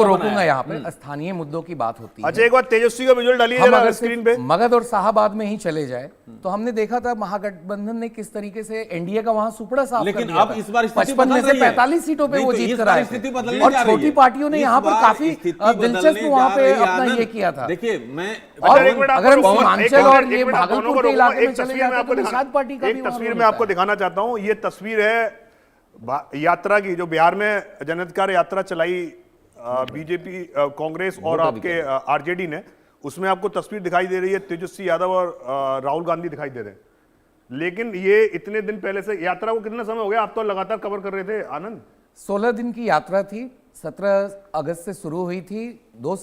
रोकूंगा, यहाँ पे स्थानीय मुद्दों की बात होती है। अच्छा, एक बार तेजस्वी का विजुअल डालिए जरा स्क्रीन पे। मगध और शाहाबाद में ही चले जाए तो हमने देखा था महागठबंधन ने किस तरीके से एनडीए का वहां सुपड़ा साफ कर दिया। अब इस बार 55 में से 45 सीटों पे वो जीत कर आए थे, और छोटी पार्टियों ने यहाँ पर काफी दिलचस्प वहां पे अपना ये किया था। देखिए मैं अगर हम सीमांचल और ये भागलपुर के इलाके में चले जाते तो निषाद पार्टी का भी तस्वीर में आपको दिखाना चाहता हूं। ये तस्वीर है यात्रा की, जो बिहार में जनाधिकार यात्रा चलाई बीजेपी, कांग्रेस और आपके आरजेडी ने। उसमें आपको तस्वीर दिखाई दे रही है, तेजस्वी यादव और राहुल गांधी दिखाई दे रहे हैं। लेकिन ये इतने दिन पहले से यात्रा को कितना समय हो गया? आप तो लगातार कवर कर रहे थे आनंद। 16 दिन की यात्रा थी, 17 अगस्त से शुरू हुई थी, 1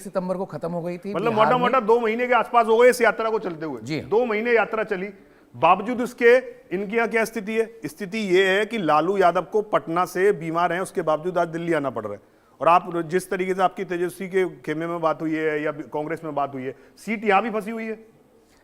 सितंबर को खत्म हो गई थी। मतलब मोटा मोटा 2 महीने के आसपास हो गए इस यात्रा को चलते हुए। जी 2 महीने यात्रा चली। बावजूद उसके इनके यहाँ क्या स्थिति है? स्थिति ये है कि लालू यादव को पटना से बीमार हैं, उसके बावजूद आज दिल्ली आना पड़ रहा है। और आप जिस तरीके से आपकी तेजस्वी के खेमे में बात हुई है या कांग्रेस में बात हुई है, सीट यहां भी फंसी हुई है।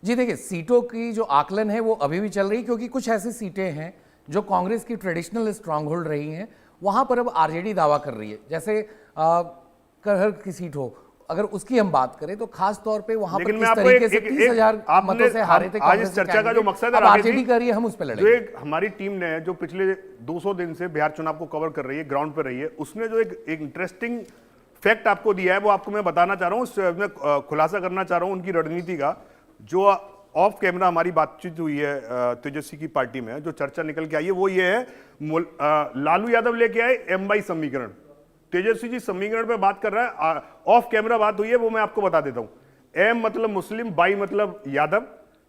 जी देखिए, सीटों की जो आकलन है वो अभी भी चल रही है, क्योंकि कुछ ऐसी सीटें हैं जो कांग्रेस की ट्रेडिशनल स्ट्रांग होल्ड रही हैं, वहां पर अब आरजेडी दावा कर रही है। जैसे करहर की सीट हो, अगर उसकी हम बात करें तो खास तौर पे वहां पर किस तरीके से 30,000 मतों से हारे थे। आज इस चर्चा का जो मकसद है आरजेडी कर रही है, हम उस पर लड़ेंगे। जो एक हमारी टीम ने जो पिछले 200 दिन से बिहार चुनाव को कवर कर रही है, ग्राउंड पर रही है, उसने जो एक इंटरेस्टिंग फैक्ट आपको दिया है वो आपको मैं बताना चाह रहा हूं, मैं खुलासा करना चाह रहा हूं उनकी रणनीति का। जो ऑफ कैमरा हमारी बातचीत हुई है तेजस्वी की पार्टी में, जो चर्चा निकल के आई है वो ये है, लालू यादव लेके आए M/I समीकरण। तेजस्वी जी समीकरण पे बात कर रहा है, ऑफ कैमरा बात हुई है, वो मैं आपको बता देता हूं। M मतलब मुस्लिम, बाई मतलब यादव,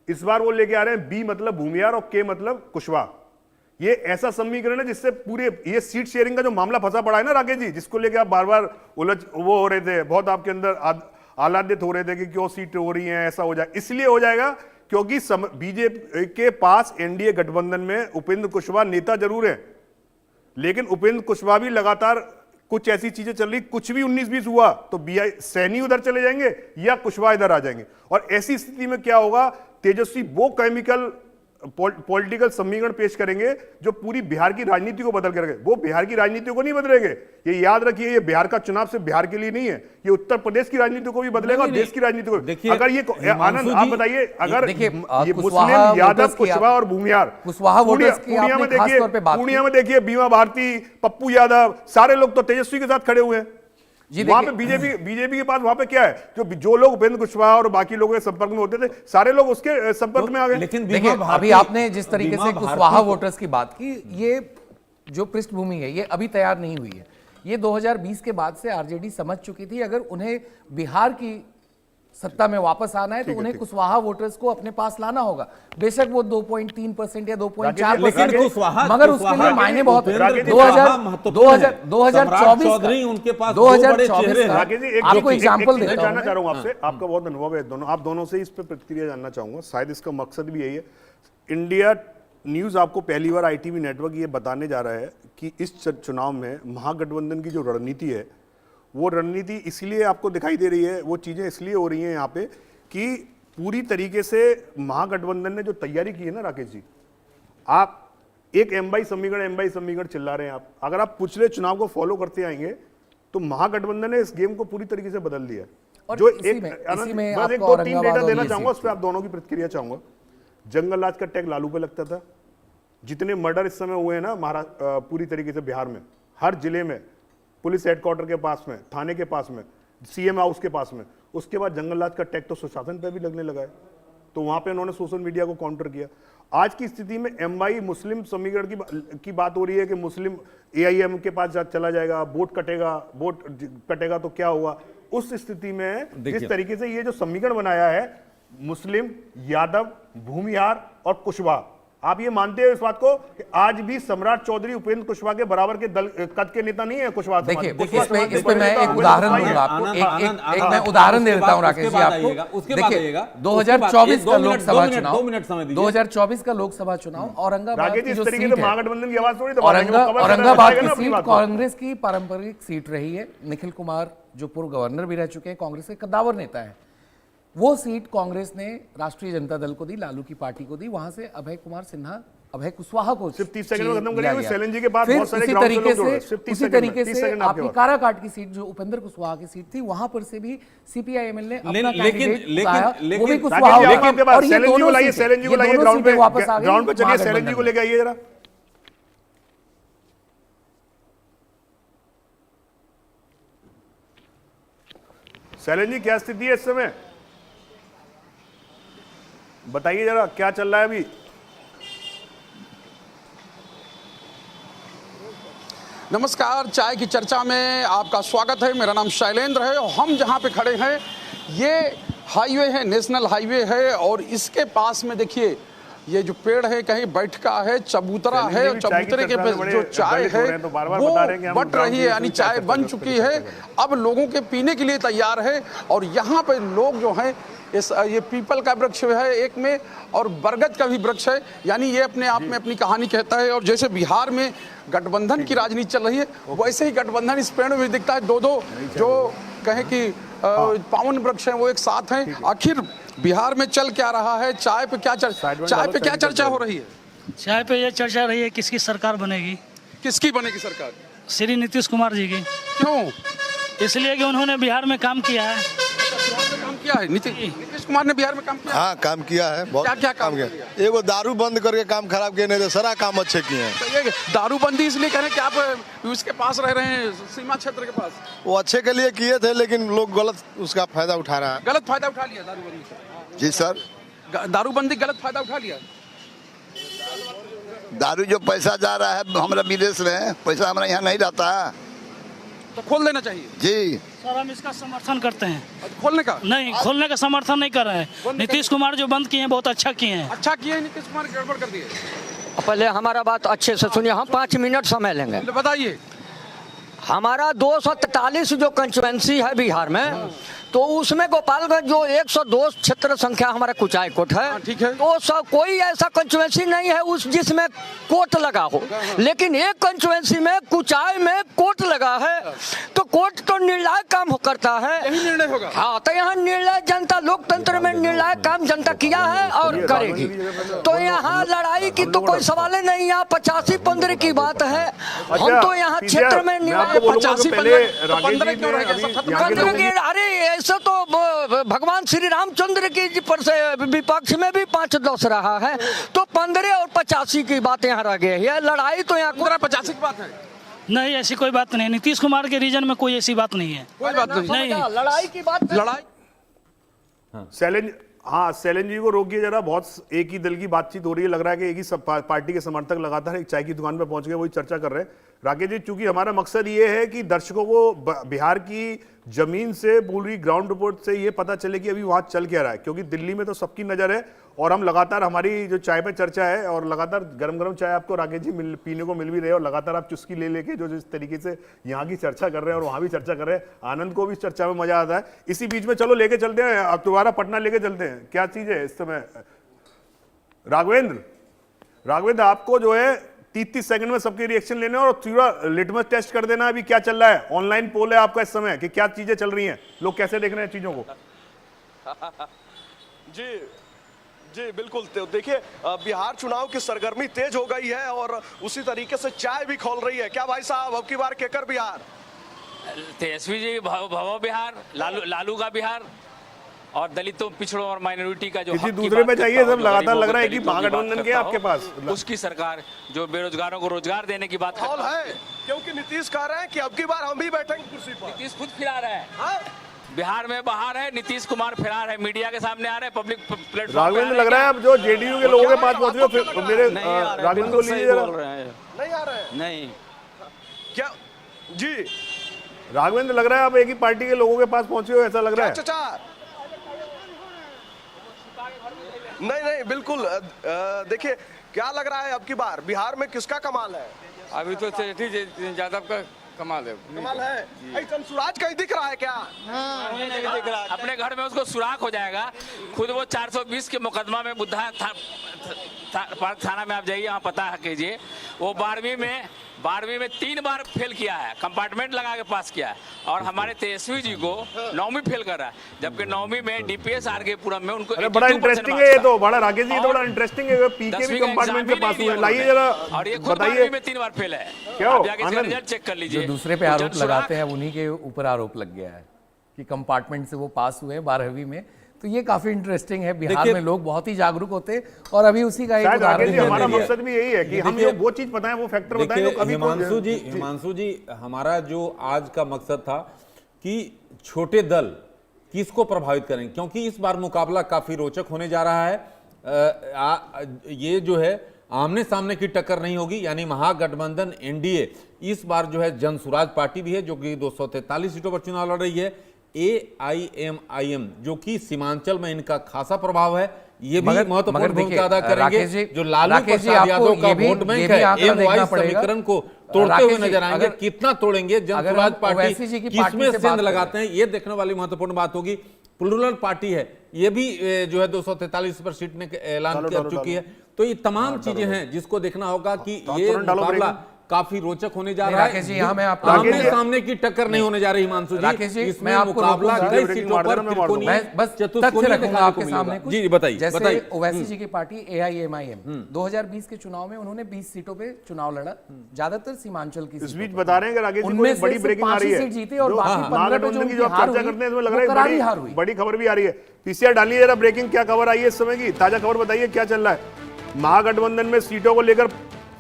इस बार वो लेके आ रहे हैं बी मतलब भूमियार और के मतलब कुशवाहा। ये ऐसा समीकरण है जिससे पूरे ये सीट शेयरिंग का जो मामला फंसा पड़ा है ना राकेश जी, जिसको लेके आप बार बार वो हो रहे थे, बहुत आपके अंदर आह्लादित हो रहे थे कि क्यों सीट हो रही है, ऐसा हो जाए। इसलिए हो जाएगा क्योंकि बीजेपी के पास एनडीए गठबंधन में उपेंद्र कुशवाहा नेता जरूर है, लेकिन उपेंद्र कुशवाहा भी लगातार कुछ ऐसी चीजें चल रही, कुछ भी 19-20 हुआ तो सैनी उधर चले जाएंगे या कुशवाहा इधर आ जाएंगे। और ऐसी स्थिति में क्या होगा, तेजस्वी वो केमिकल पॉलिटिकल समीकरण पेश करेंगे जो पूरी बिहार की राजनीति को बदल कर, वो बिहार की राजनीति को नहीं बदलेंगे। ये याद रखिए, ये बिहार का चुनाव सिर्फ बिहार के लिए नहीं है, ये उत्तर प्रदेश की राजनीति को भी बदलेगा, देश की राजनीति को। अगर ये आनंद आप बताइए, अगर ये मुस्लिम यादव कुशवाहा और भूमियार पूर्णिया में देखिए बीमा भारती, पप्पू यादव, सारे लोग तो तेजस्वी के साथ खड़े हुए हैं। वहां पे बीजेपी के पास वहां पे क्या है, जो लोग उपेंद्र कुशवाहा और बाकी लोगों के संपर्क में होते थे, सारे लोग उसके संपर्क में आ गए। लेकिन देखिए, अभी आपने जिस तरीके से कुशवाहा वोटर्स की बात की, ये जो पृष्ठभूमि है ये अभी तैयार नहीं हुई है। ये 2020 के बाद से आरजेडी समझ चुकी थी, अगर उन्हें बिहार की सत्ता में वापस आना है तो उन्हें कुशवाहा वोटर्स को अपने पास लाना होगा। बेशक वो 2.3% या 2.4%, मगर उसके लिए मायने बहुत है। 2024 आपको एग्जांपल देता हूं, जानना चाह रहा हूं आपसे, आपका बहुत अनुभव है दोनों, आप दोनों से इस पे प्रतिक्रिया जानना चाहूंगा। शायद इसका मकसद भी यही है। इंडिया न्यूज आपको पहली बार ITV नेटवर्क ये बताने जा रहा है कि इस चुनाव में महागठबंधन की जो रणनीति है, वो रणनीति इसलिए आपको दिखाई दे रही है, वो चीजें इसलिए हो रही हैं यहाँ पे कि पूरी तरीके से महागठबंधन ने जो तैयारी की है ना राकेश जी, आप एक एमबाई समीकरण चिल्ला रहे हैं आप, अगर आप पिछले चुनाव को फॉलो करते आएंगे तो महागठबंधन ने इस गेम को पूरी तरीके से बदल दिया। जो एक 2-3 डेटा देना चाहूंगा, उस पर आप दोनों की प्रतिक्रिया चाहूंगा। जंगल राज का टैग लालू पे लगता था, जितने मर्डर इस समय हुए हैं ना पूरी तरीके से बिहार में, हर जिले में, पुलिस हेडक्वार्टर के पास में, थाने के पास में, CM हाउस के पास में, उसके बाद जंगल राज का टैग तो सुशासन पे भी लगने लगा है, तो वहां पे उन्होंने सोशल मीडिया को काउंटर किया। आज की स्थिति में MI मुस्लिम समीकरण की बात हो रही है कि मुस्लिम AIM के पास चला जाएगा, वोट कटेगा तो क्या हुआ। उस स्थिति में जिस तरीके से ये जो समीकरण बनाया है, मुस्लिम, यादव, भूमिहार और कुशवाहा, आप ये मानते हो इस बात को कि आज भी सम्राट चौधरी उपेंद्र कुशवाहा के बराबर के दल कद के नेता नहीं है कुशवाहा? देखिए इस पे मैं एक उदाहरण दूंगा आपको, एक मैं उदाहरण दे देता हूं राकेश जी आपको। देखिए 2024 का लोकसभा चुनाव, 2024 का लोकसभा चुनाव, औरंगाबाद की जो सीट है, महागठबंधन की आवाज थोड़ी, औरंगाबाद की सीट कांग्रेस की पारंपरिक सीट रही है। निखिल कुमार जो पूर्व गवर्नर भी रह चुके हैं, कांग्रेस के कद्दावर नेता है, वो सीट कांग्रेस ने राष्ट्रीय जनता दल को दी, लालू की पार्टी को दी। वहां से अभय कुमार सिन्हा, अभय कुशवाहा को सिर्फ 30 सेकंड में खत्म करेंगे। सैलन जी के बाद बहुत सारे उसी तरीके से आपकी काराकाट की सीट जो उपेंद्र कुशवाहा की सीट थी, वहां पर से भी CPI-ML ने अपना कैंडिडेट लाया, वो भी कुशवाहा। और ये दोनों लाइए, सैलन जी को लाइए ग्राउंड पे, वापस आ गए, ग्राउंड पे चलिए, सैलन जी को लेके आइए जरा। सैलन जी क्या स्थिति है इस समय, बताइए जरा, क्या चल रहा है अभी? नमस्कार, चाय की चर्चा में आपका स्वागत है। मेरा नाम शैलेंद्र है और हम जहां पे खड़े हैं ये हाईवे है, नेशनल हाईवे है, और इसके पास में देखिए ये जो पेड़ है, कहीं बैठका है, चबूतरा है, और चबूतरे के जो चाय है वो बट रही है, यानी चाय बन चुकी है, अब लोगों के पीने के लिए तैयार है। और यहाँ पे लोग जो हैं, ये पीपल का वृक्ष है एक में, और बरगद का भी वृक्ष है, यानी ये अपने आप में अपनी कहानी कहता है। और जैसे बिहार में गठबंधन की राजनीति चल रही है, वैसे ही गठबंधन इस पेड़ में भी दिखता है। दो जो कहे कि पावन वृक्ष हैं वो एक साथ हैं। आखिर बिहार में चल क्या रहा है, चाय पे क्या चर्चा हो रही है? चाय पे ये चर्चा रही है किसकी सरकार बनेगी। किसकी बनेगी सरकार? श्री नीतीश कुमार जी की। क्यों? इसलिए कि उन्होंने बिहार में काम किया है। काम किया है नीतीश कुमार ने बिहार में काम किया? हाँ, काम किया है। क्या काम किया? एगो दारू बंद करके काम खराब किए, नहीं तो सारा काम अच्छे किए हैं। तो ये दारूबंदी इसलिए कह रहे हैं कि आप उसके पास रह रहे हैं, सीमा क्षेत्र के पास। वो अच्छे के लिए किए थे, लेकिन लोग गलत उसका फायदा उठा रहा है। गलत फायदा उठा लिया दारूबंदी से? जी सर, दारूबंदी गलत फायदा उठा लिया। दारू जो पैसा जा रहा है हमारा विदेश में, पैसा हमारा यहाँ नहीं रहता है। तो खोल देना चाहिए जी। सर हम इसका समर्थन करते हैं। खोलने का नहीं, खोलने का समर्थन नहीं कर रहे हैं। नीतीश कुमार जो बंद किए हैं बहुत अच्छा किए हैं। अच्छा किए नीतीश कुमार, गड़बड़ कर दिए। पहले हमारा बात अच्छे से सुनिए, हम 5 मिनट समय लेंगे। बताइए। हमारा 243 जो कंस्टिट्यूएंसी है बिहार में, तो उसमें गोपालगंज जो 102 क्षेत्र संख्या हमारा कुचाई कोट है, ठीक है। तो सब कोई ऐसा कंस्टिट्यूएंसी नहीं है उस जिसमें कोट लगा हो, लेकिन एक कंस्टिट्यूएंसी में कुचाई में कोट लगा है, तो कोट तो निर्णायक काम करता है। यही निर्णय होगा। हाँ, तो यहाँ निर्णय जनता, लोकतंत्र में निर्णायक काम जनता किया है और करेगी। तो यहाँ लड़ाई की तो कोई सवाल ही नहीं, यहाँ 85-15 की बात है। हम तो यहाँ क्षेत्र में 85-15, अरे ऐसा तो भगवान श्री रामचंद्र की पर से विपक्ष में भी 5-10 रहा है, तो 15 और 85 की बात यहाँ रह गई है। लड़ाई तो यहाँ 85 की बात है नहीं, ऐसी कोई बात नहीं। नीतीश कुमार के रीजन में कोई ऐसी बात नहीं है। कोई बात नहीं। लड़ाई की बात, लड़ाई। सैलन जी को रोकिए जरा, बहुत एक ही दल की बातचीत हो रही है, लग रहा है कि एक ही पार्टी के समर्थक लगातार एक चाय की दुकान पर पहुंच गए, वही चर्चा कर रहे हैं। राकेश जी, चूंकि हमारा मकसद ये है कि दर्शकों को बिहार की जमीन से, पूरी ग्राउंड रिपोर्ट से ये पता चले कि अभी वहां चल क्या रहा है, क्योंकि दिल्ली में तो सबकी नजर है और हम लगातार, हमारी जो चाय पे चर्चा है और लगातार गरम गरम चाय आपको राकेश जी पीने को मिल भी रहे हैं, और लगातार आप चुस्की ले लेके जो जिस तरीके से यहाँ की चर्चा कर रहे हैं और वहां भी चर्चा कर रहे हैं, आनंद को भी इस चर्चा में मजा आता है। इसी बीच में चलो लेके चलते हैं, अब दोबारा पटना लेके चलते हैं। क्या चीज है इस समय? राघवेंद्र, आपको जो है 30 सेकंड में सबके रिएक्शन लेने और पूरा लिटमस टेस्ट कर देना अभी क्या चल रहा है। ऑनलाइन पोल है आपका इस समय कि क्या चीजें चल रही हैं, लोग कैसे देख रहे हैं चीजों को। जी बिल्कुल। तो देखिए, बिहार चुनाव की सरगर्मी तेज हो गई है और उसी तरीके से चाय भी खोल रही है। क्या भाई साहब, अब की बार केकर बिहार? तेजस्वी जी भव बिहार, लालू का बिहार, और दलितों, पिछड़ों और माइनॉरिटी का जो किसी दूसरे पे चाहिए, सब लगातार लग रहा है कि महागठबंधन के आपके पास उसकी सरकार जो बेरोजगारों को रोजगार देने की बात है, क्योंकि नीतीश कह रहे हैं कि अब की बार हम भी बैठेंगे कुर्सी पर। नीतीश खुद फिरा रहे हैं। बिहार में बाहर है, नीतीश कुमार फिरार है, मीडिया के सामने आ रहे हैं, पब्लिक प्लेटफॉर्म। राघवेंद्र, लग रहा है अब जो जेडीयू के लोगों के पास पहुंच रहे हो, मेरे राघवेंद्र को लीजिए जरा। नहीं आ रहे हैं? नहीं। क्या जी राघवेंद्र, लग रहा है आप एक ही पार्टी के लोगों के पास पहुंचे हो, ऐसा लग रहा है। चाचा नहीं बिल्कुल। देखिए, क्या लग रहा है अब की बार बिहार में किसका कमाल है? अभी तो यादव का कमाल है। सुराज कहीं दिख रहा है क्या? नहीं दिख रहा। अपने घर में उसको सुराख हो जाएगा। खुद वो 420 के मुकदमा में बुद्धा थाना में आप जाइए, वहाँ पता है कीजिए, वो 12वीं में 3 बार फेल किया है, कंपार्टमेंट लगा के पास किया है, और हमारे तेजस्वी जी को 9वीं फेल कर रहा है, जबकि 9वीं में डीपीएस आरके पुरम में उनको बड़ा इंटरेस्टिंग है ये तो, बड़ा राकेश जी तो बड़ा इंटरेस्टिंग है, पीके भी कंपार्टमेंट में पास हुए। लाइए जरा, और ये खुद 12वीं में 3 बार फेल है। रिजल्ट चेक कर लीजिए। जो दूसरे पे आरोप लगाते हैं उन्हीं के ऊपर आरोप लग गया है कि कंपार्टमेंट से वो पास हुए 12वीं में। तो ये काफी इंटरेस्टिंग है। बिहार में लोग बहुत ही जागरूक होते हैं और अभी उसी का एक उदाहरण हमारा मकसद भी यही है कि हम जो वो चीज बताएं, वो फैक्टर बताएं। तो हिमांशु जी, हमारा जो आज का मकसद था कि छोटे दल किसको प्रभावित करें, क्योंकि इस बार मुकाबला काफी रोचक होने जा रहा है। ये जो है आमने सामने की टक्कर नहीं होगी, यानी महागठबंधन एनडीए इस बार जो है जनसुराज पार्टी भी है जो कि 243 सीटों पर चुनाव लड़ रही है। AIMIM जो कि सीमांचल में इनका खासा प्रभाव है, ये भी महत्वपूर्ण भूमिका अदा करेंगे। जो लालू प्रसाद यादव का वोट बैंक है, एम समीकरण को तोड़ते हुए नजर आएंगे। कितना तोड़ेंगे जनसुराज पार्टी, किसमें सेंध लगाते हैं, ये देखने वाली महत्वपूर्ण बात होगी। प्लूरल पार्टी है, ये भी जो है 243 पर सीट ने ऐलान कर चुकी है। तो ये तमाम चीजें हैं जिसको देखना होगा कि ये मुकाबला काफी रोचक होने जा रहा है। आमने सामने की टक्कर नहीं होने जा रही हिमांशु जी, इसमें मुकाबला कई सीटों पर बस तथ्य रखूंगा आपके सामने कुछ। जी बताइए। जैसे ओवैसी जी की पार्टी AIMIM 2020 के चुनाव में उन्होंने 20 सीटों पे चुनाव लड़ा, ज्यादातर सीमांचल की। इस बीच बता रहे हैं कि आगे उनमें बड़ी ब्रेकिंग आ रही है, सीट जीती और बाकी 15 पे जो की जो चर्चा करते हैं इसमें लग रहा है बड़ी खबर भी आ रही है। पीसीआर डालिए जरा, ब्रेकिंग क्या खबर आई है इस समय की, ताजा खबर बताइए क्या चल रहा है। महागठबंधन में सीटों को लेकर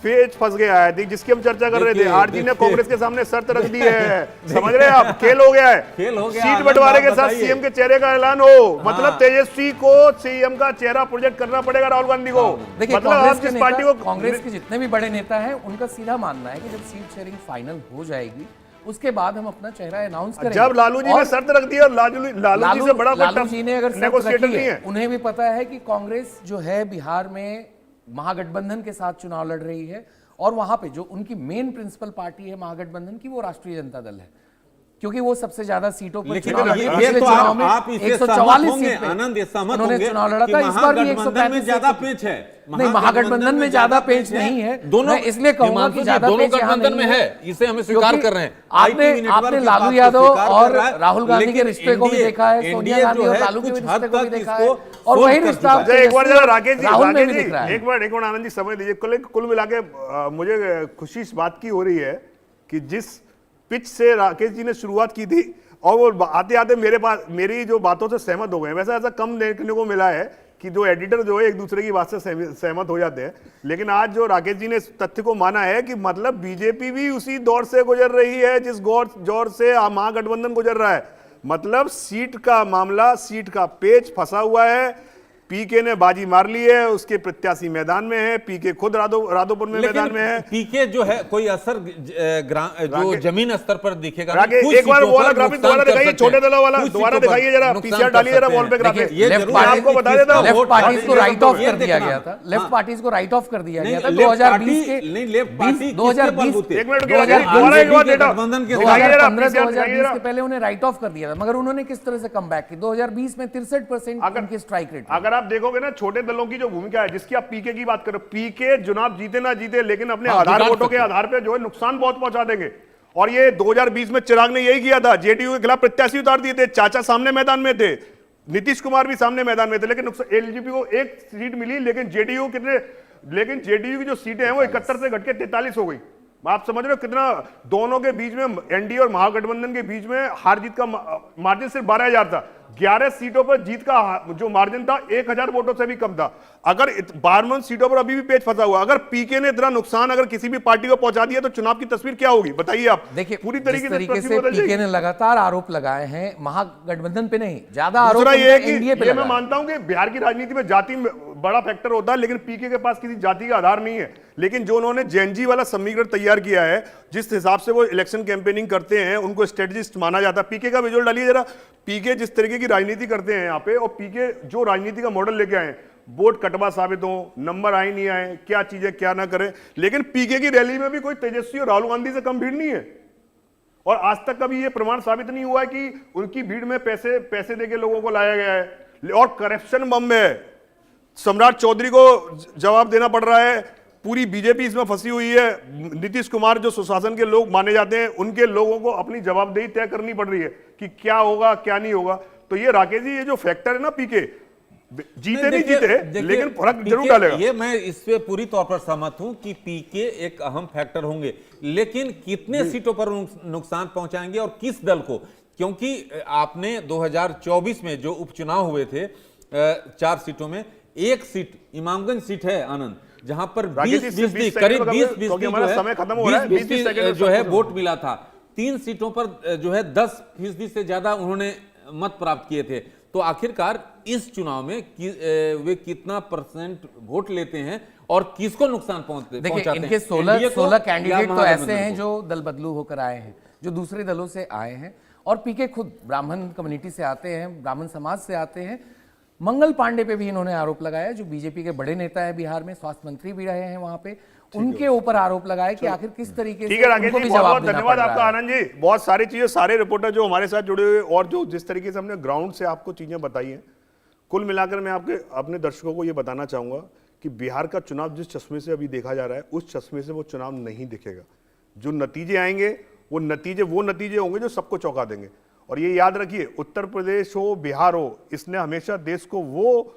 पेच फंस गया है, जिसकी हम चर्चा कर रहे थे। आरजी ने कांग्रेस के सामने शर्त रख दी है, समझ रहे हैं आप, खेल हो गया है। सीट बंटवारे के साथ सीएम के चेहरे का ऐलान हो, मतलब तेजस्वी को सीएम का चेहरा प्रोजेक्ट करना पड़ेगा राहुल गांधी को। मतलब आप जिस पार्टी को, कांग्रेस के जितने भी बड़े नेता हैं उनका सीधा मानना है कि जब सीट शेयरिंग फाइनल हो जाएगी उसके बाद हम अपना चेहरा अनाउंस करेंगे। जब लालू जी ने शर्त रख दी और लालू जी से बड़ा लालू जी ने अगर नेगोशिएटर नहीं है, उन्हें भी पता है कि कांग्रेस जो है बिहार में महागठबंधन के साथ चुनाव लड़ रही है और वहां पे जो उनकी मेन प्रिंसिपल पार्टी है महागठबंधन की वो राष्ट्रीय जनता दल है, क्योंकि वो सबसे ज्यादा सीटों पर चुनाव लड़ी। पिछले चुनाव में 144 सीट पे उन्होंने चुनाव लड़ा था, इस बार भी 135 ज्यादा पेच है। नहीं, महागठबंधन में ज्यादा पेच नहीं है, दोनों इसलिए कहूंगा कि ज्यादा पेच गठबंधन में है, इसे हमें स्वीकार कर रहे हैं। आपने लालू यादव और राहुल गांधी के रिश्ते को भी देखा है, सोनिया गांधी और लालू के रिश्ते को भी देखा है, और वही रिश्ता एक बार जरा राकेश जी एक बार आनंद जी समझ लीजिए। कुल मिला के मुझे खुशी इस बात की हो रही है कि जिस पिच से राकेश जी ने शुरुआत की थी और वो आते आते मेरे पास मेरी जो बातों से सहमत हो गए। वैसे ऐसा कम देखने को मिला है कि जो एडिटर जो है एक दूसरे की बात से सहमत हो जाते हैं, लेकिन आज जो राकेश जी ने इस तथ्य को माना है कि मतलब बीजेपी भी उसी दौर से गुजर रही है जिस दौर से महागठबंधन गुजर रहा है। मतलब सीट का मामला, सीट का पेच फंसा हुआ है। पीके ने बाजी मार ली है, उसके प्रत्याशी मैदान में है, पीके खुद राधोपुर में मैदान में है। पीके जो है कोई असर जो जमीन स्तर पर दिखेगा। एक बार वो वाला ग्राफिक दोबारा दिखाइए, छोटे दलों वाला दोबारा दिखाइए जरा, पीसीआर डालिए जरा वॉल पे ग्राफिक। आपको बता देता हूं, लेफ्ट पार्टीज को राइट ऑफ कर दिया गया था, लेफ्ट पार्टीज को राइट ऑफ कर दिया गया था 2020 के, नहीं लेफ्ट पार्टी 2020 एक मिनट दोबारा एक बार डेटा दिखाइए जरा, 2020 के पहले उन्हें राइट ऑफ कर दिया था, मगर उन्होंने किस तरह से कम बैक की। 2020 में 63% उनकी स्ट्राइक रेट। अगर आप देखोगे ना छोटे दलों की जो भूमिका है, जिसकी आप पीके की बात करो, पीके चुनाव जीते ना जीते लेकिन अपने आधार वोटों के आधार पे जो है नुकसान बहुत पहुंचा देंगे। और ये 2020 में चिराग ने यही किया था, जेडीयू के खिलाफ प्रत्याशी उतार दिए थे, चाचा सामने मैदान में थे, नीतीश कुमार भी सामने मैदान में थे, लेकिन एलजेपी को एक सीट मिली, लेकिन जेडीयू की जो सीटें हैं वो 71 से घट के 43 हो गई। आप समझ रहे हो कितना दोनों के बीच में, एनडीए और महागठबंधन के बीच में हार जीत का मार्जिन सिर्फ 12,000 था। 11 सीटों पर जीत का जो मार्जिन था 1,000 वोटों से भी कम था। अगर 52 सीटों पर अभी भी पेच फंसा हुआ, अगर पीके ने इतना नुकसान अगर किसी भी पार्टी को पहुंचा दिया तो चुनाव की तस्वीर क्या होगी बताइए आप। देखिए पूरी तरीके से पीके ने लगातार आरोप लगाए हैं, महागठबंधन पे नहीं, ज्यादा आरोप एनडीए पे। मैं मानता हूं कि बिहार की राजनीति में जाति बड़ा फैक्टर होता है, लेकिन पीके के पास किसी जाति का आधार नहीं है। लेकिन जो उन्होंने जेएनजी वाला समीकरण तैयार किया है, जिस हिसाब से वो इलेक्शन कैंपेनिंग करते हैं, उनको स्ट्रेटेजिस्ट माना जाता है। पीके का विजुअल डालिए जरा, पीके जिस तरीके की राजनीति करते हैं यहाँ पे, और पीके जो राजनीति का मॉडल लेके आए, वोट कटवा साबित हो, नंबर आए नहीं आए, क्या चीजें क्या ना करें, लेकिन पीके की रैली में भी कोई तेजस्वी और राहुल गांधी से कम भीड़ नहीं है। और आज तक कभी ये प्रमाण साबित नहीं हुआ है कि उनकी भीड़ में पैसे देके लोगों को लाया गया है। और करप्शन बम में सम्राट चौधरी को जवाब देना पड़ रहा है, पूरी बीजेपी इसमें फंसी हुई है। नीतीश कुमार जो सुशासन के लोग माने जाते हैं, उनके लोगों को अपनी जवाबदेही तय करनी पड़ रही है कि क्या होगा क्या नहीं होगा। तो ये राकेश जी, ये जो फैक्टर है ना, पीके जीते नहीं जीते लेकिन फर्क जरूर डालेगा। ये मैं इस पे पूरी तौर पर सहमत हूं कि पीके एक अहम फैक्टर होंगे, लेकिन कितने सीटों पर नुकसान पहुंचाएंगे और किस दल को, क्योंकि आपने 2024 में जो उपचुनाव हुए थे 4 सीटों में, एक सीट इमामगंज सीट है आनंद, जहां पर 20-20 करीब 20-20 जो है वोट मिला था। 3 सीटों पर जो है 10% से ज्यादा उन्होंने मत प्राप्त किए थे। तो आखिरकार इस चुनाव में वे कितना % वोट लेते हैं और किसको नुकसान पहुंचाते हैं? देखिए इनके 16 कैंडिडेट तो ऐसे हैं जो दल बदलू होकर आए हैं, जो दूसरे दलों से आए हैं, और पीके खुद ब्राह्मण कम्युनिटी से आते हैं, ब्राह्मण समाज से आते हैं। मंगल पांडे पे भी इन्होंने आरोप लगाया, जो बीजेपी के बड़े नेता है बिहार में, स्वास्थ्य मंत्री भी रहे हैं वहां पे, उनके ऊपर आरोप लगाए कि आखिर किस तरीके से उनको भी जवाब देना धन्यवाद आपका आनंद जी। बहुत सारी चीजें, सारे रिपोर्टर जो हमारे साथ जुड़े हुए और जो जिस तरीके से हमने ग्राउंड से आपको चीजें बताई हैं, कुल मिलाकर मैं अपने दर्शकों को ये बताना चाहूंगा कि बिहार का चुनाव जिस चश्मे से अभी देखा जा रहा है, उस चश्मे से वो चुनाव नहीं दिखेगा। जो नतीजे आएंगे वो नतीजे होंगे जो सबको चौंका देंगे। और ये याद रखिए, उत्तर प्रदेश हो, बिहार हो, इसने हमेशा देश को वो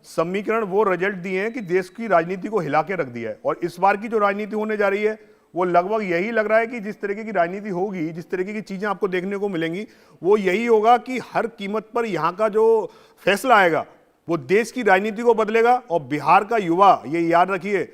समीकरण, वो रिजल्ट दिए हैं कि देश की राजनीति को हिला के रख दिया है। और इस बार की जो राजनीति होने जा रही है, वो लगभग यही लग रहा है कि जिस तरीके की राजनीति होगी, जिस तरीके की चीजें आपको देखने को मिलेंगी, वो यही होगा कि हर कीमत पर यहाँ का जो फैसला आएगा वो देश की राजनीति को बदलेगा। और बिहार का युवा, ये याद रखिए,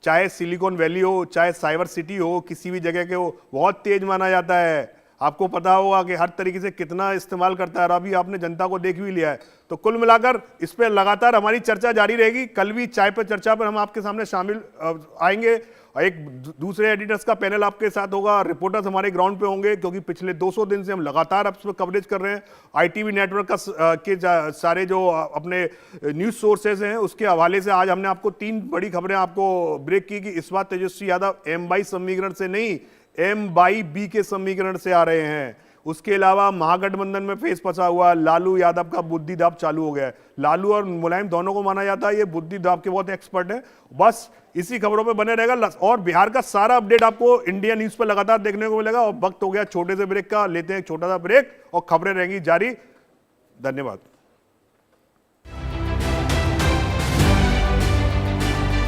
चाहे सिलिकॉन वैली हो, चाहे साइबर सिटी हो, किसी भी जगह के हो, बहुत तेज माना जाता है। आपको पता होगा कि हर तरीके से कितना इस्तेमाल करता है, और अभी आपने जनता को देख भी लिया है। तो कुल मिलाकर इस पर लगातार हमारी चर्चा जारी रहेगी। कल भी चाय पर चर्चा पर हम आपके सामने शामिल आएंगे, और एक दूसरे एडिटर्स का पैनल आपके साथ होगा, रिपोर्टर्स हमारे ग्राउंड पे होंगे, क्योंकि पिछले 200 दिन से हम लगातार अब इस पर कवरेज कर रहे हैं। ITV नेटवर्क के सारे जो अपने न्यूज सोर्सेज हैं उसके हवाले से आज हमने आपको 3 बड़ी खबरें आपको ब्रेक की कि इस बार तेजस्वी यादव M22 समीकरण से नहीं, M22B के समीकरण से आ रहे हैं। उसके अलावा महागठबंधन में फेस फंसा हुआ लालू यादव का बुद्धि दाव चालू हो गया है। लालू और मुलायम दोनों को माना जाता है ये बुद्धि दाव के बहुत एक्सपर्ट हैं। बस इसी खबरों पे बने रहेगा, और बिहार का सारा अपडेट आपको इंडिया न्यूज पर लगातार देखने को मिलेगा। और वक्त हो गया छोटे से ब्रेक का, लेते हैं एक छोटा सा ब्रेक और खबरें रहेंगी जारी। धन्यवाद।